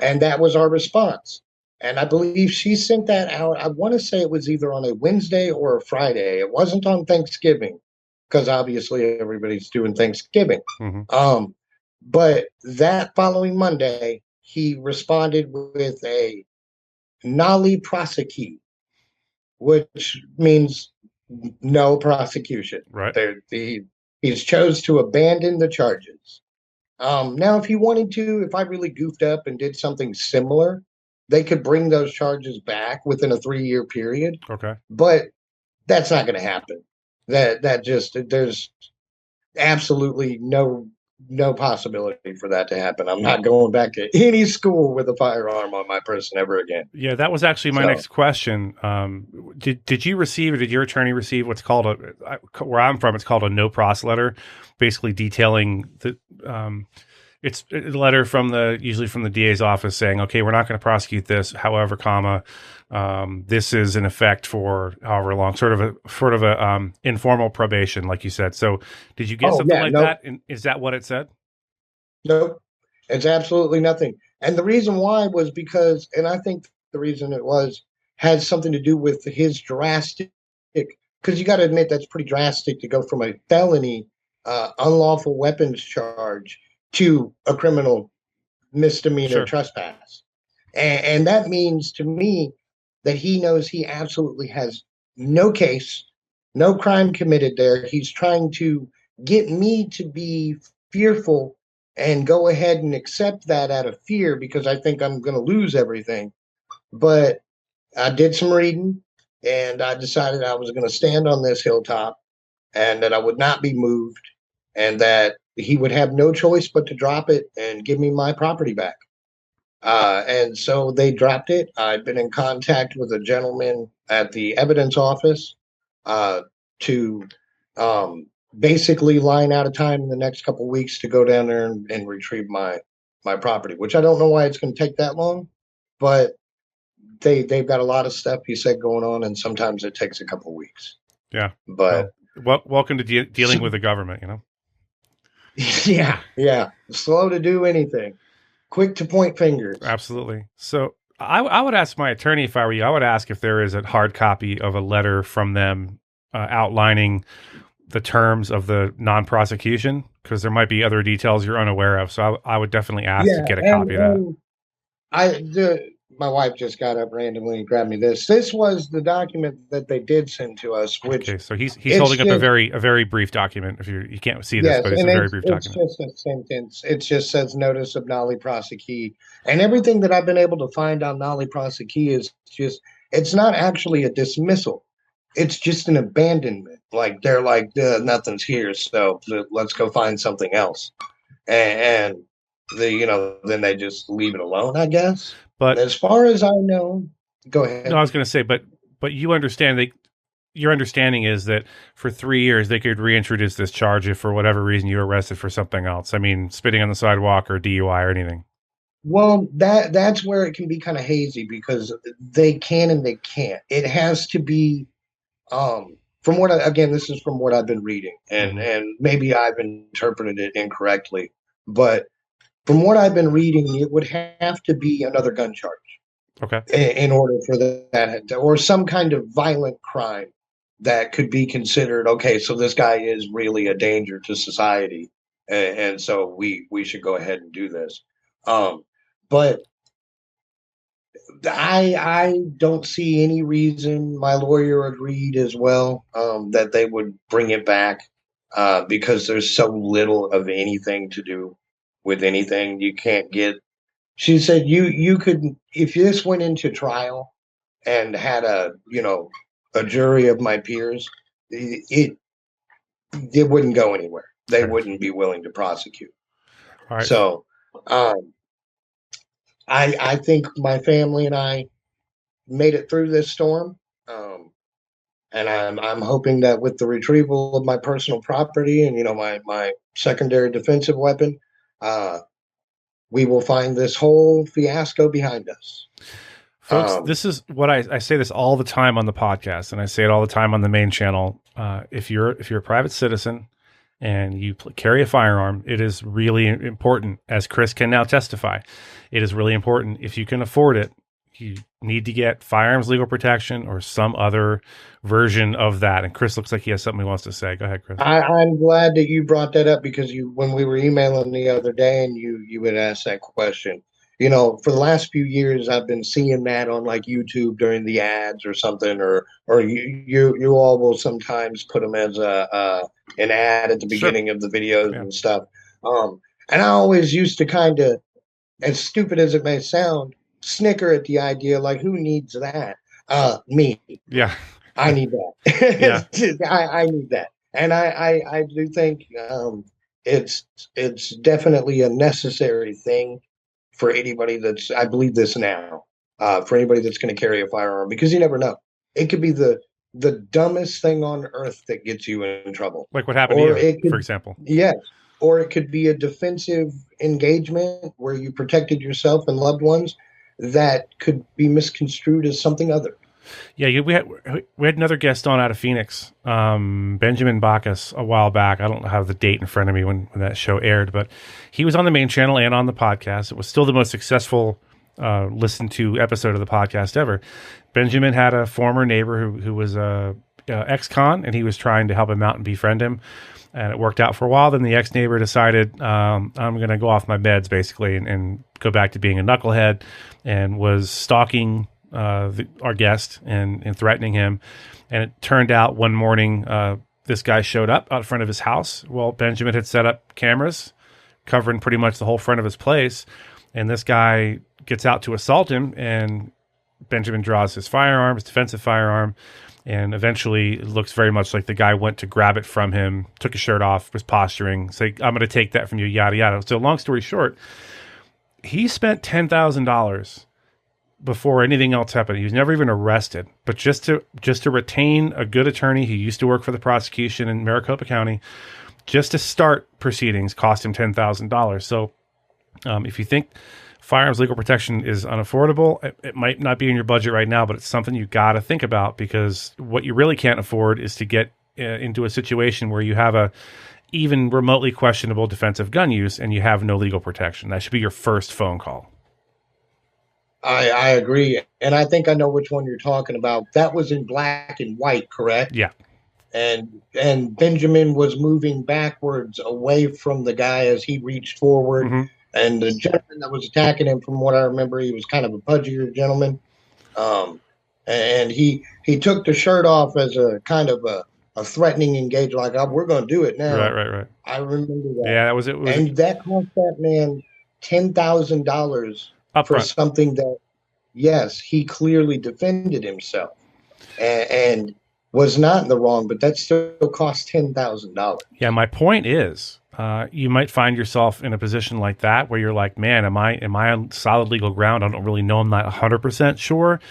G: And that was our response. And I believe she sent that out. I want to say it was either on a Wednesday or a Friday. It wasn't on Thanksgiving, because obviously everybody's doing Thanksgiving.
A: Mm-hmm.
G: But that following Monday, he responded with a nolli prosecute, which means no prosecution.
A: Right.
G: He's chose to abandon the charges. Now, if he wanted to, if I really goofed up and did something similar, they could bring those charges back within a 3-year period.
A: Okay.
G: But that's not going to happen. There's absolutely no possibility for that to happen. I'm not going back to any school with a firearm on my person ever again.
A: Yeah, that was actually my next question. Did you receive, or did your attorney receive what's called where I'm from, it's called a no pros letter, basically detailing it's a letter usually from the DA's office saying, okay, we're not going to prosecute this. However, this is in effect for however long, sort of a informal probation, like you said. So did you get something that? And is that what it said?
G: Nope. It's absolutely nothing. And the reason why was because, and I think the reason it had something to do with his drastic, because you got to admit that's pretty drastic to go from a felony unlawful weapons charge to a criminal misdemeanor trespass. And that means to me that he knows he absolutely has no case, no crime committed there. He's trying to get me to be fearful and go ahead and accept that out of fear, because I think I'm going to lose everything. But I did some reading, and I decided I was going to stand on this hilltop and that I would not be moved, and that he would have no choice but to drop it and give me my property back. And so they dropped it. I've been in contact with a gentleman at the evidence office to basically line out a time in the next couple of weeks to go down there and retrieve my property, which I don't know why it's going to take that long, but they've got a lot of stuff, he said, going on, and sometimes it takes a couple of weeks.
A: Yeah.
G: But
A: welcome to dealing with the government, you know?
G: Yeah. Slow to do anything, quick to point fingers.
A: Absolutely. So I would ask my attorney if I were you. I would ask if there is a hard copy of a letter from them outlining the terms of the non-prosecution, because there might be other details you're unaware of. So I would definitely ask to get a copy of that.
G: My wife just got up randomly and grabbed me this. This was the document that they did send to us. Which
A: okay, so he's holding up a very brief document. If you can't see this, but it's a very brief document.
G: It's just a sentence. It just says notice of nolli prosequi, and everything that I've been able to find on nolli prosequi is just, it's not actually a dismissal. It's just an abandonment. Like they're like, nothing's here, so let's go find something else, and then they just leave it alone, I guess. But as far as I know, go ahead.
A: No, I was going to say, but you understand your understanding is that for 3 years they could reintroduce this charge if for whatever reason you were arrested for something else. I mean, spitting on the sidewalk or DUI or anything.
G: Well, that's where it can be kind of hazy, because they can and they can't. It has to be from what this is from what I've been reading, and maybe I've interpreted it incorrectly, but from what I've been reading, it would have to be another gun charge.
A: Okay.
G: In order for that, or some kind of violent crime that could be considered, okay, so this guy is really a danger to society, and so we should go ahead and do this. But I don't see any reason. My lawyer agreed as well that they would bring it back because there's so little of anything to do with anything. You can't get. She said you could, if this went into trial and had a jury of my peers, it wouldn't go anywhere. They wouldn't be willing to prosecute.
A: All right.
G: So I think my family and I made it through this storm, and I'm hoping that with the retrieval of my personal property and my secondary defensive weapon, we will find this whole fiasco behind us.
A: Folks, this is what I say this all the time on the podcast, and I say it all the time on the main channel. If you're a private citizen and you carry a firearm, it is really important, as Chris can now testify. It is really important. If you can afford it, you need to get firearms legal protection or some other version of that. And Chris looks like he has something he wants to say. Go ahead, Chris.
G: I'm glad that you brought that up, because when we were emailing the other day and you had asked that question, for the last few years, I've been seeing that on like YouTube during the ads or something, or you all will sometimes put them as an ad at the beginning of the videos and stuff. And I always used to kind of, as stupid as it may sound, snicker at the idea, like, who needs that? Me.
A: Yeah.
G: I need that. Yeah. I need that. And I do think it's definitely a necessary thing for anybody I believe this now, for anybody that's going to carry a firearm, because you never know. It could be the dumbest thing on earth that gets you in trouble.
A: Like what happened to you, for example.
G: Yes. Or it could be a defensive engagement where you protected yourself and loved ones that could be misconstrued as something other.
A: Yeah, we had another guest on out of Phoenix, Benjamin Bacchus, a while back. I don't have the date in front of me when that show aired, but he was on the main channel and on the podcast. It was still the most successful listened to episode of the podcast ever. Benjamin had a former neighbor who was a ex-con, and he was trying to help him out and befriend him. And it worked out for a while. Then the ex-neighbor decided, I'm going to go off my meds, basically, and go back to being a knucklehead, and was stalking our guest and threatening him. And it turned out one morning, this guy showed up out front of his house. Well, Benjamin had set up cameras covering pretty much the whole front of his place. And this guy gets out to assault him, and Benjamin draws his firearm, his defensive firearm, and eventually it looks very much like the guy went to grab it from him, took his shirt off, was posturing, say, I'm going to take that from you, yada, yada. So long story short, he spent $10,000 before anything else happened. He was never even arrested, but just to retain a good attorney who used to work for the prosecution in Maricopa County, just to start proceedings cost him $10,000. So if you think firearms legal protection is unaffordable, it might not be in your budget right now, but it's something you got to think about, because what you really can't afford is to get into a situation where you have a even remotely questionable defensive gun use and you have no legal protection. That should be your first phone call.
G: I agree. And I think I know which one you're talking about. That was in black and white, correct?
A: Yeah.
G: And Benjamin was moving backwards away from the guy as he reached forward.
A: Mm-hmm.
G: And the gentleman that was attacking him, from what I remember, he was kind of a pudgier gentleman. And he took the shirt off as a kind of a threatening engage, like, oh, we're going to do it now.
A: Right.
G: I remember that.
A: Yeah, that was it.
G: And that cost that man $10,000 for something that, yes, he clearly defended himself and was not in the wrong, but that still cost $10,000.
A: Yeah, my point is, you might find yourself in a position like that where you're like, man, am I on solid legal ground? I don't really know. I'm not 100% sure.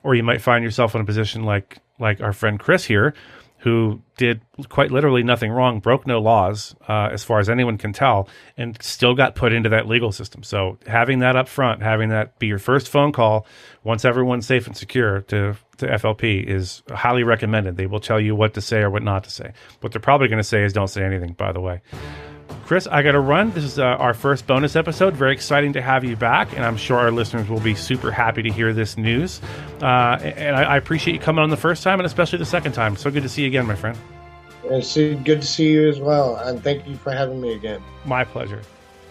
A: Or you might find yourself in a position like our friend Chris here, who did quite literally nothing wrong, broke no laws, as far as anyone can tell, and still got put into that legal system. So having that up front, having that be your first phone call once everyone's safe and secure to FLP is highly recommended. They will tell you what to say or what not to say. What they're probably going to say is don't say anything, by the way. Chris, I got to run. This is our first bonus episode. Very exciting to have you back, and I'm sure our listeners will be super happy to hear this news. And I appreciate you coming on the first time and especially the second time. So good to see you again, my friend.
G: It's good to see you as well, and thank you for having me again.
A: My pleasure.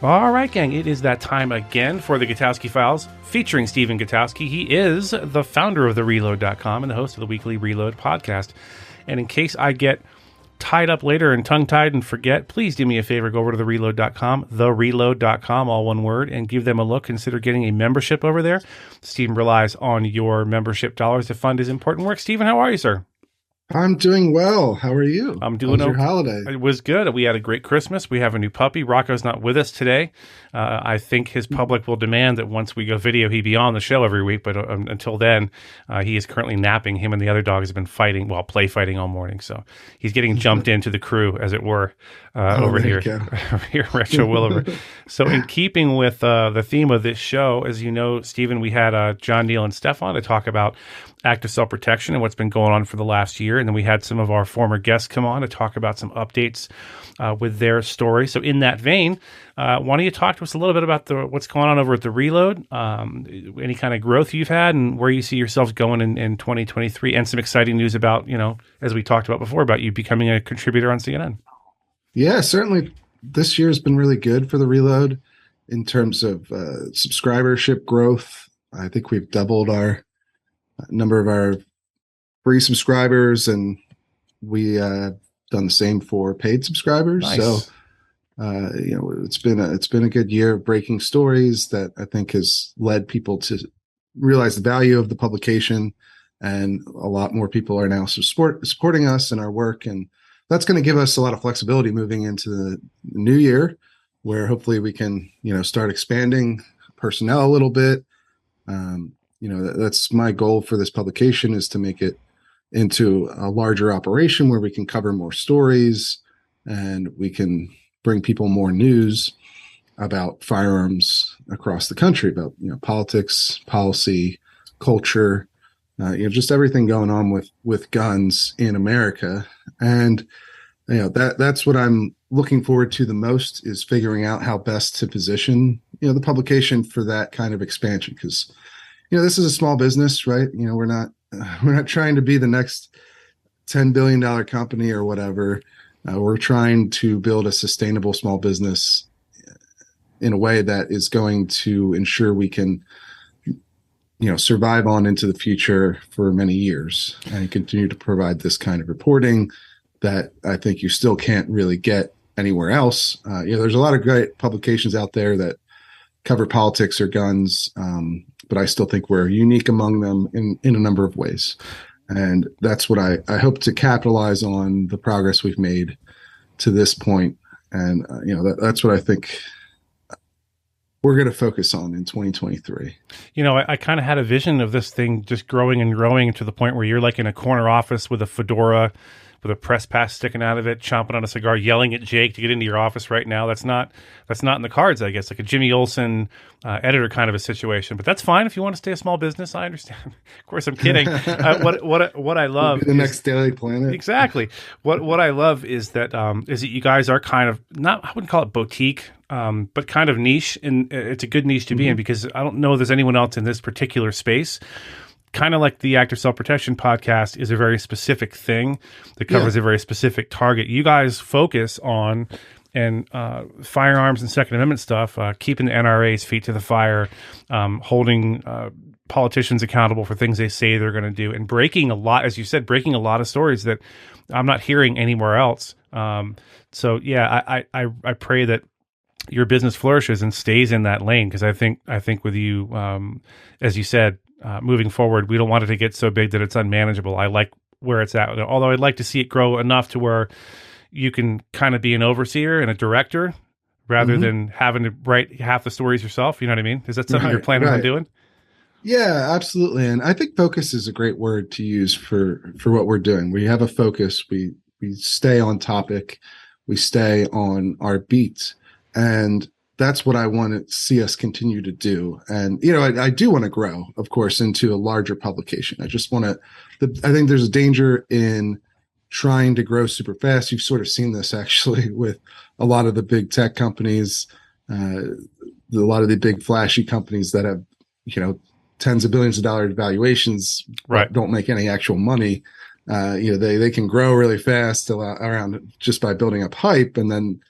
A: All right, gang, it is that time again for the Gutowski Files, featuring Stephen Gutowski. He is the founder of TheReload.com and the host of the weekly Reload podcast. And in case I get tied up later and tongue-tied and forget, please do me a favor, go over to TheReload.com, TheReload.com, all one word, and give them a look. Consider getting a membership over there. Stephen relies on your membership dollars to fund his important work. Stephen, how are you, sir?
H: I'm doing well. How are you?
A: I'm doing
H: okay. Your holiday?
A: It was good. We had a great Christmas. We have a new puppy. Rocco's not with us today. I think his public will demand that once we go video, he be on the show every week. But until then, he is currently napping. Him and the other dogs have been fighting, play fighting all morning. So he's getting jumped into the crew, as it were, over here at Retro Williver. So in keeping with the theme of this show, as you know, Stephen, we had John, Neil, and Stefan to talk about active self-protection and what's been going on for the last year. And then we had some of our former guests come on to talk about some updates with their story. So in that vein, why don't you talk to us a little bit about what's going on over at The Reload, any kind of growth you've had and where you see yourselves going in 2023, and some exciting news about, as we talked about before, about you becoming a contributor on CNN.
H: Yeah, certainly this year has been really good for The Reload in terms of subscribership growth. I think we've doubled our number of our free subscribers, and we done the same for paid subscribers.
A: Nice.
H: So it's been a good year of breaking stories that I think has led people to realize the value of the publication, and a lot more people are now supporting us and our work, and that's going to give us a lot of flexibility moving into the new year, where hopefully we can start expanding personnel a little bit. That's my goal for this publication, is to make it into a larger operation where we can cover more stories and we can bring people more news about firearms across the country, about politics, policy, culture, just everything going on with guns in America. And that's what I'm looking forward to the most, is figuring out how best to position the publication for that kind of expansion, because this is a small business, right? We're not trying to be the next $10 billion company or whatever. We're trying to build a sustainable small business in a way that is going to ensure we can, survive on into the future for many years and continue to provide this kind of reporting that I think you still can't really get anywhere else. There's a lot of great publications out there that cover politics or guns, but I still think we're unique among them in a number of ways. And that's what I hope to capitalize on, the progress we've made to this point. And, that's what I think we're going to focus on in 2023.
A: You know, I kind of had a vision of this thing just growing and growing to the point where you're like in a corner office with a fedora, with a press pass sticking out of it, chomping on a cigar, yelling at Jake to get into your office right now. That's not in the cards, I guess. Like a Jimmy Olsen editor kind of a situation. But that's fine if you want to stay a small business. I understand. Of course, I'm kidding. What I love
H: the next Daily Planet.
A: Exactly. What I love is that you guys are kind of not, I wouldn't call it boutique, but kind of niche, and it's a good niche to be in, because I don't know there's anyone else in this particular space. Kind of like the Active Self-Protection podcast is a very specific thing that covers a very specific target. You guys focus on firearms and Second Amendment stuff, keeping the NRA's feet to the fire, holding politicians accountable for things they say they're going to do, and breaking a lot, as you said, breaking a lot of stories that I'm not hearing anywhere else. So yeah, I pray that your business flourishes and stays in that lane, because I think with you, as you said, moving forward, we don't want it to get so big that it's unmanageable. I like where it's at, although I'd like to see it grow enough to where you can kind of be an overseer and a director rather than having to write half the stories yourself. You know what I mean? Is that something you're planning on doing?
H: Yeah, absolutely. And I think focus is a great word to use for what we're doing. We have a focus. We stay on topic. We stay on our beat. And that's what I want to see us continue to do. And, you know, I do want to grow, of course, into a larger publication. I just want to, I think there's a danger in trying to grow super fast. You've sort of seen this actually with a lot of the big tech companies, a lot of the big flashy companies that have, you know, tens of billions of dollars valuations,
A: right,
H: don't make any actual money. You know, they can grow really fast around just by building up hype. And then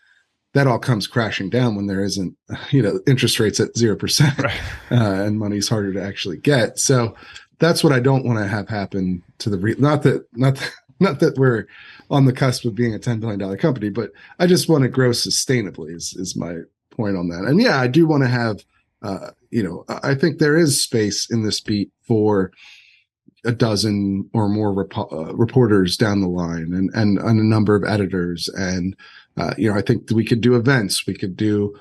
H: that all comes crashing down when there isn't, you know, interest rates at 0%,
A: right.
H: And money's harder to actually get. So that's what I don't want to have happen to not that we're on the cusp of being a $10 billion company, but I just want to grow sustainably is my point on that. And yeah, I do want to have, you know, I think there is space in this beat for a dozen or more reporters down the line, and a number of editors. And, you know, I think we could do events. We could do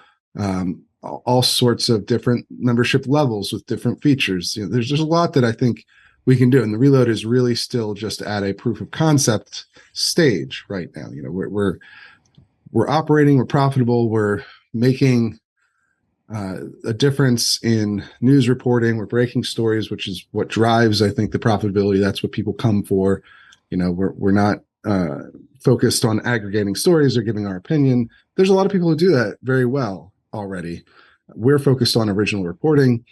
H: all sorts of different membership levels with different features. You know, there's a lot that I think we can do. And the Reload is really still just at a proof of concept stage right now. You know, we're operating, we're profitable, we're making a difference in news reporting. We're breaking stories, which is what drives, I think, the profitability. That's what people come for. You know, we're not focused on aggregating stories or giving our opinion. There's a lot of people who do that very well already. We're focused on original reporting,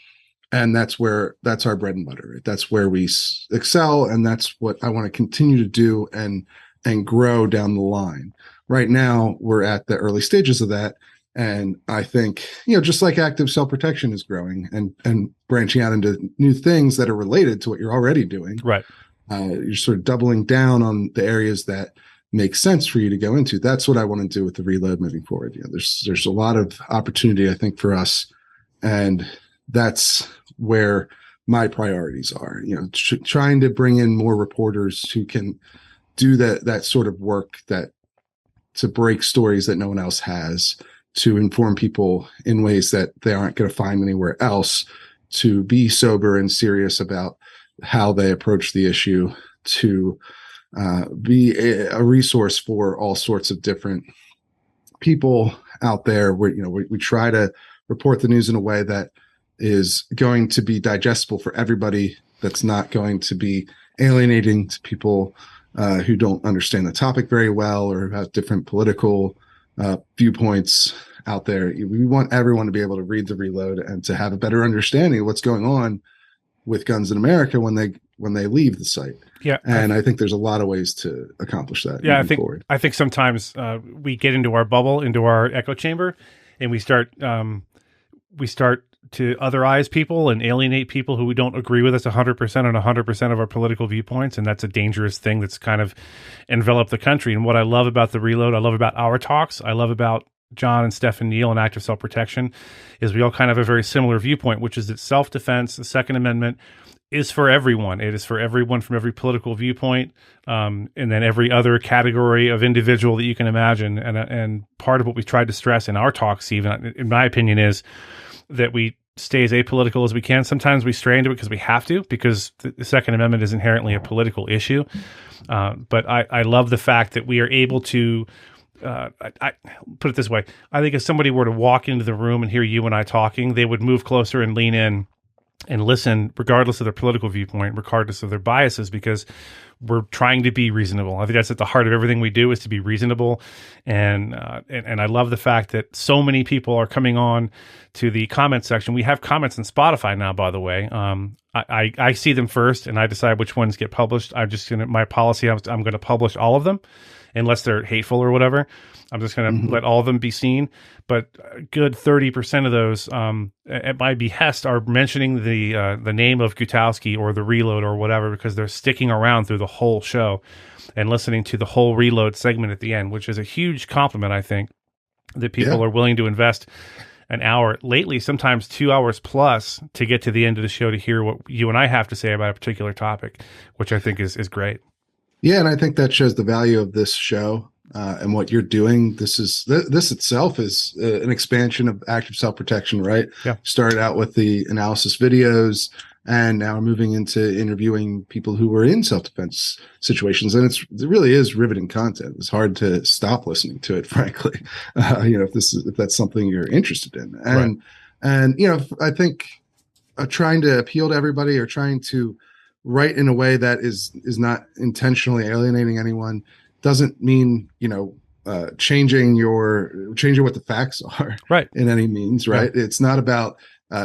H: and that's our bread and butter. Right? That's where we excel, and that's what I want to continue to do and grow down the line. Right now, we're at the early stages of that. And I think, you know, just like Active Self-Protection is growing and branching out into new things that are related to what you're already doing.
A: Right.
H: You're sort of doubling down on the areas that make sense for you to go into. That's what I want to do with the Reload moving forward. You know, there's a lot of opportunity, I think, for us. And that's where my priorities are, you know, trying to bring in more reporters who can do that sort of work, to break stories that no one else has, to inform people in ways that they aren't going to find anywhere else, to be sober and serious about how they approach the issue, to be a resource for all sorts of different people out there. Where, you know, we try to report the news in a way that is going to be digestible for everybody, that's not going to be alienating to people who don't understand the topic very well or have different political viewpoints out there. We want everyone to be able to read the Reload and to have a better understanding of what's going on with guns in America when they leave the site.
A: Yeah.
H: And I think there's a lot of ways to accomplish that.
A: Yeah. I think sometimes we get into our bubble, into our echo chamber, and we start to otherize people and alienate people who don't agree with us 100% on 100% of our political viewpoints. And that's a dangerous thing that's kind of enveloped the country. And what I love about the Reload, I love about our talks, I love about John and Stephen Neal and Active Self-Protection, is we all kind of have a very similar viewpoint, which is that self-defense, the Second Amendment, is for everyone. It is for everyone from every political viewpoint, and then every other category of individual that you can imagine. And part of what we tried to stress in our talks, even in my opinion, is that we stay as apolitical as we can. Sometimes we stray into it because we have to, because the Second Amendment is inherently a political issue. But I love the fact that we are able to, I put it this way. I think if somebody were to walk into the room and hear you and I talking, they would move closer and lean in and listen, regardless of their political viewpoint, regardless of their biases, because we're trying to be reasonable. I think that's at the heart of everything we do, is to be reasonable. And I love the fact that so many people are coming on to the comment section. We have comments on Spotify now, by the way. I see them first and I decide which ones get published. My policy, I'm going to publish all of them unless they're hateful or whatever. I'm just going to let all of them be seen. But a good 30% of those, at my behest, are mentioning the name of Gutowski or the Reload or whatever, because they're sticking around through the whole show and listening to the whole Reload segment at the end, which is a huge compliment, I think, that people are willing to invest an hour, lately sometimes 2 hours plus, to get to the end of the show to hear what you and I have to say about a particular topic, which I think is great.
H: Yeah, and I think that shows the value of this show. And what you're doing, this itself is an expansion of active self-protection, right?
A: Yeah.
H: Started out with the analysis videos, and now we're moving into interviewing people who were in self-defense situations. And it really is riveting content. It's hard to stop listening to it, frankly. If that's something you're interested in. And I think trying to appeal to everybody, or trying to write in a way that is not intentionally alienating anyone, doesn't mean changing what the facts are,
A: right,
H: in any means, right?
A: Yeah.
H: It's not about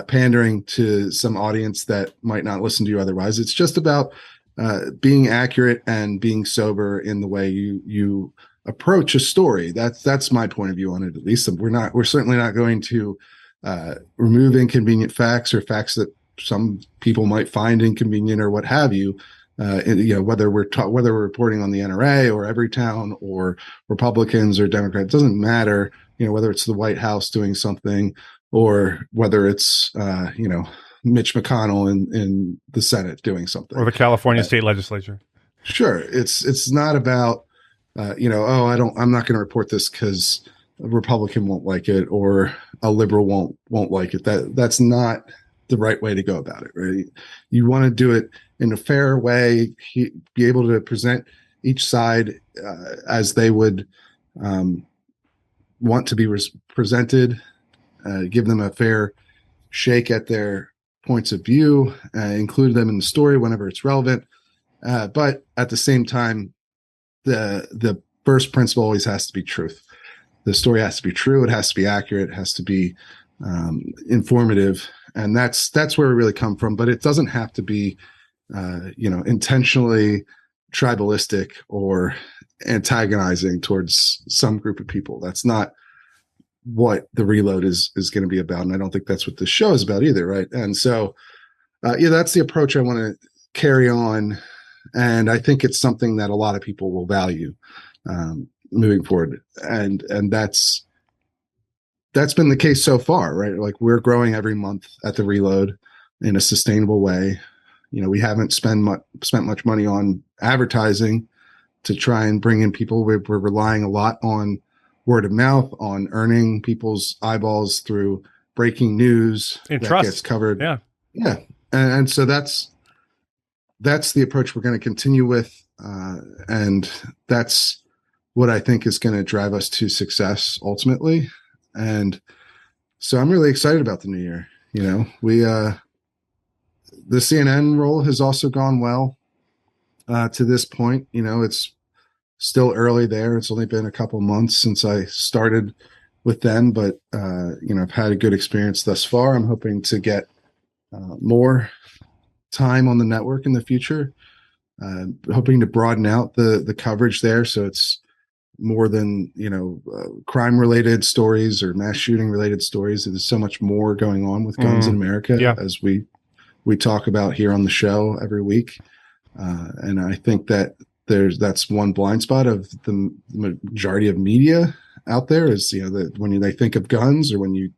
H: pandering to some audience that might not listen to you otherwise. It's just about being accurate and being sober in the way you approach a story. That's my point of view on it. At least we're certainly not going to remove inconvenient facts, or facts that some people might find inconvenient or what have you. Whether we're reporting on the NRA or Everytown or Republicans or Democrats, it doesn't matter. Whether it's the White House doing something, or whether it's Mitch McConnell in the Senate doing something,
A: or the California state legislature.
H: Sure, it's not about I'm not going to report this because a Republican won't like it or a liberal won't like it. That's not the right way to go about it, right? You want to do it in a fair way, be able to present each side as they would want to be presented, give them a fair shake at their points of view, include them in the story whenever it's relevant. But at the same time, the first principle always has to be truth. The story has to be true. It has to be accurate. It has to be informative. And that's where we really come from. But it doesn't have to be intentionally tribalistic or antagonizing towards some group of people. That's not what the Reload is going to be about. And I don't think that's what the show is about either. Right. And so, that's the approach I want to carry on. And I think it's something that a lot of people will value moving forward. And that's been the case so far, right? Like, we're growing every month at the Reload in a sustainable way. We haven't spent much money on advertising to try and bring in people. We're relying a lot on word of mouth, on earning people's eyeballs through breaking news
A: and
H: that
A: trust
H: gets covered.
A: Yeah.
H: And so that's the approach we're going to continue with. And that's what I think is going to drive us to success ultimately. And so I'm really excited about the new year. The CNN role has also gone well to this point. It's still early there. It's only been a couple months since I started with them, but I've had a good experience thus far. I'm hoping to get more time on the network in the future, hoping to broaden out the coverage there, so it's more than crime related stories or mass shooting related stories. There's so much more going on with guns in America, as we talk about here on the show every week. And I think that that's one blind spot of the majority of media out there is, that when they think of guns, or when you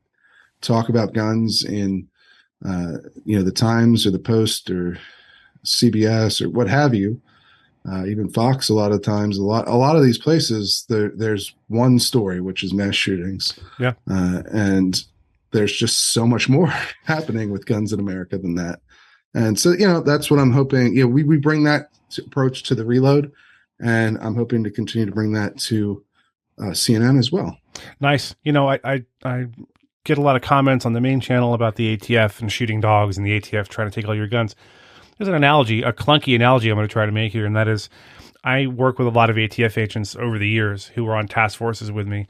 H: talk about guns in, the Times or the Post or CBS or what have you, even Fox, a lot of times, a lot of these places, there's one story, which is mass shootings.
A: Yeah.
H: And there's just so much more happening with guns in America than that. And so, you know, that's what I'm hoping. You know, we bring that approach to the Reload, and I'm hoping to continue to bring that to CNN as well.
A: Nice. You know, I get a lot of comments on the main channel about the ATF and shooting dogs and the ATF trying to take all your guns. There's an analogy, a clunky analogy I'm going to try to make here, and that is I work with a lot of ATF agents over the years who were on task forces with me,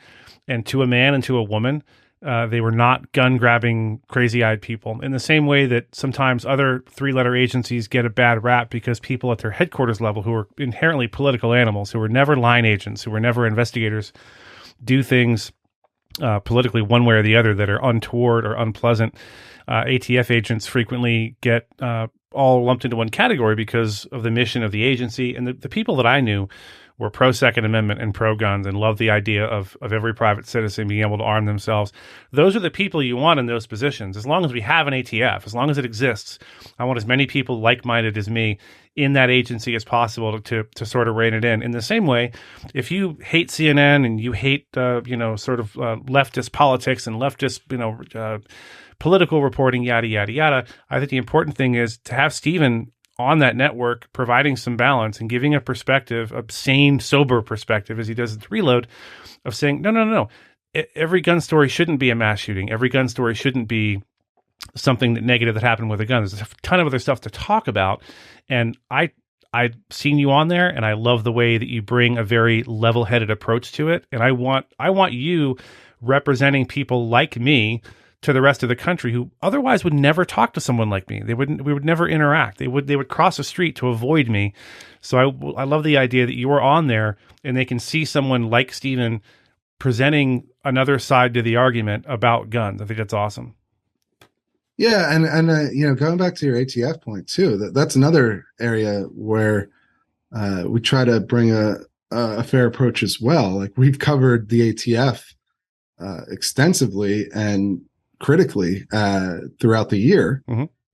A: and to a man and to a woman, they were not gun-grabbing, crazy-eyed people. In the same way that sometimes other three-letter agencies get a bad rap because people at their headquarters level who are inherently political animals, who are never line agents, who were never investigators, do things politically one way or the other that are untoward or unpleasant. ATF agents frequently get all lumped into one category because of the mission of the agency. And the people that I knew were pro-Second Amendment and pro-guns and loved the idea of every private citizen being able to arm themselves. Those are the people you want in those positions. As long as we have an ATF, as long as it exists, I want as many people like-minded as me in that agency as possible to sort of rein it in. In the same way, if you hate CNN and you hate, leftist politics and leftist, political reporting, yada, yada, yada, I think the important thing is to have Stephen on that network, providing some balance and giving a perspective, a sane, sober perspective, as he does at the Reload, of saying, no. Every gun story shouldn't be a mass shooting. Every gun story shouldn't be something negative that happened with a gun. There's a ton of other stuff to talk about. And I've seen you on there, and I love the way that you bring a very level-headed approach to it. And I want you representing people like me to the rest of the country who otherwise would never talk to someone like me. We would never interact. They would cross a street to avoid me. So I love the idea that you are on there and they can see someone like Stephen presenting another side to the argument about guns. I think that's awesome.
H: Yeah, and going back to your ATF point too, that's another area where we try to bring a fair approach as well. Like, we've covered the ATF extensively and critically throughout the year,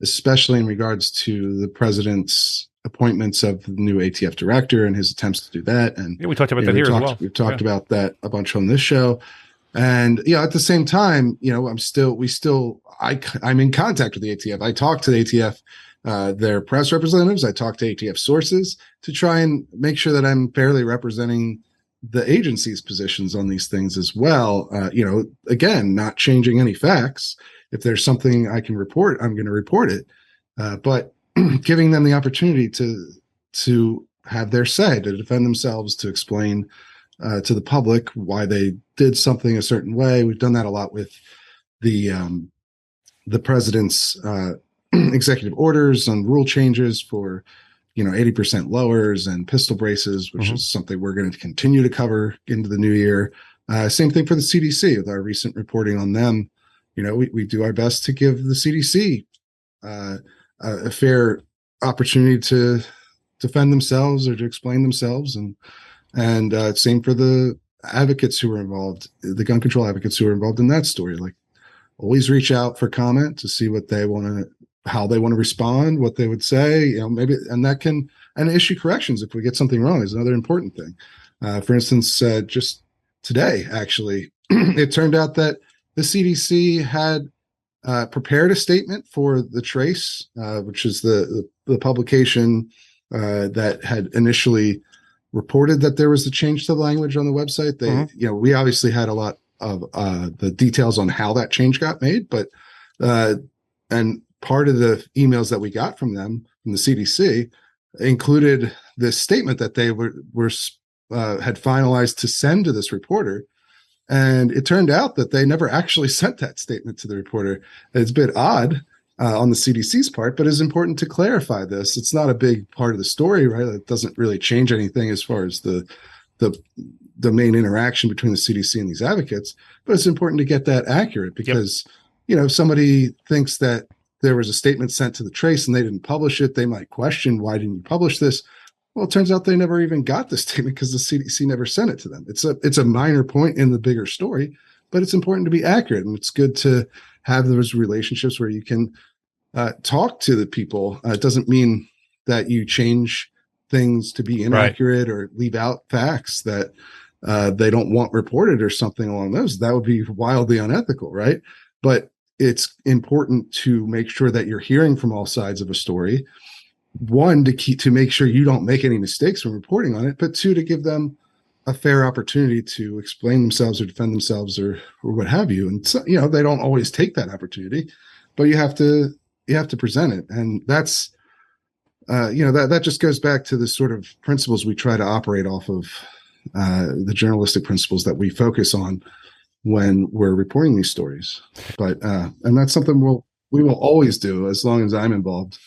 H: especially in regards to the president's appointments of the new ATF director and his attempts to do that. And
A: we talked about that here as well.
H: We've talked about that a bunch on this show. And at the same time, I'm in contact with the ATF. I talk to the ATF, their press representatives. I talk to ATF sources to try and make sure that I'm fairly representing the agency's positions on these things as well. Again, not changing any facts. If there's something I can report, I'm going to report it. But giving them the opportunity to have their say, to defend themselves, to explain to the public why they did something a certain way. We've done that a lot with the president's executive orders on rule changes for 80% lowers and pistol braces, which is something we're going to continue to cover into the new year. Same thing for the CDC with our recent reporting on them. We do our best to give the CDC a fair opportunity to defend themselves or to explain themselves. And same for the advocates who were involved, the gun control advocates who were involved in that story. Like, always reach out for comment to see what they want to, how they want to respond, what they would say, maybe, and issue corrections if we get something wrong is another important thing. For instance, just today, actually, it turned out that the CDC had prepared a statement for the Trace, which is the publication that had initially reported that there was a change to the language on the website. They, we obviously had a lot of the details on how that change got made, but and part of the emails that we got from them, from the CDC, included this statement that they had finalized to send to this reporter. And it turned out that they never actually sent that statement to the reporter. It's a bit odd on the CDC's part, but it's important to clarify this. It's not a big part of the story, right? It doesn't really change anything as far as the main interaction between the CDC and these advocates, but it's important to get that accurate because, if somebody thinks that there was a statement sent to the Trace and they didn't publish it, they might question, why didn't you publish this? Well, it turns out they never even got the statement because the CDC never sent it to them. It's a minor point in the bigger story, but it's important to be accurate. And it's good to have those relationships where you can talk to the people. It doesn't mean that you change things to be inaccurate or leave out facts that they don't want reported or something along those. That would be wildly unethical, right? But it's important to make sure that you're hearing from all sides of a story. One, to make sure you don't make any mistakes when reporting on it, but two, to give them a fair opportunity to explain themselves or defend themselves or what have you. And so, they don't always take that opportunity, but you have to present it. And that's, that just goes back to the sort of principles we try to operate off of, the journalistic principles that we focus on when we're reporting these stories. But, and that's something we will always do as long as I'm involved,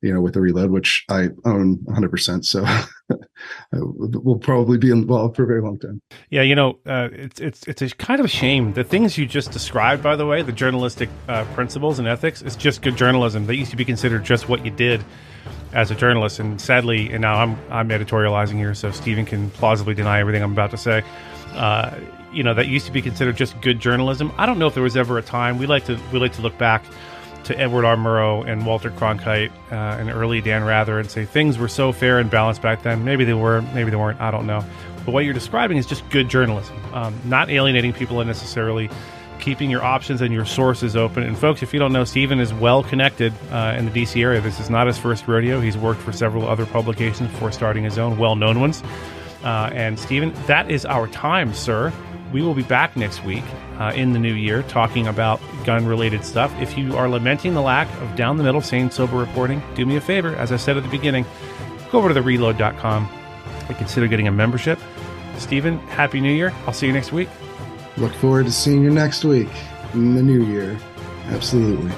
H: with the Reload, which I own 100%. So we'll probably be involved for a very long time.
A: Yeah. It's a kind of a shame. The things you just described, by the way, the journalistic principles and ethics, is just good journalism. They used to be considered just what you did as a journalist. And sadly, and now I'm editorializing here, so Stephen can plausibly deny everything I'm about to say. That used to be considered just good journalism. I don't know if there was ever a time. We like to look back to Edward R. Murrow and Walter Cronkite and early Dan Rather and say things were so fair and balanced back then. Maybe they were, maybe they weren't. I don't know. But what you're describing is just good journalism, not alienating people unnecessarily, keeping your options and your sources open. And folks, if you don't know, Stephen is well connected in the DC area. This is not his first rodeo. He's worked for several other publications before starting his own well-known ones. And Stephen, that is our time, sir. We will be back next week in the new year talking about gun-related stuff. If you are lamenting the lack of down-the-middle, sane, sober reporting, do me a favor. As I said at the beginning, go over to thereload.com and consider getting a membership. Stephen, Happy New Year. I'll see you next week.
H: Look forward to seeing you next week in the new year. Absolutely.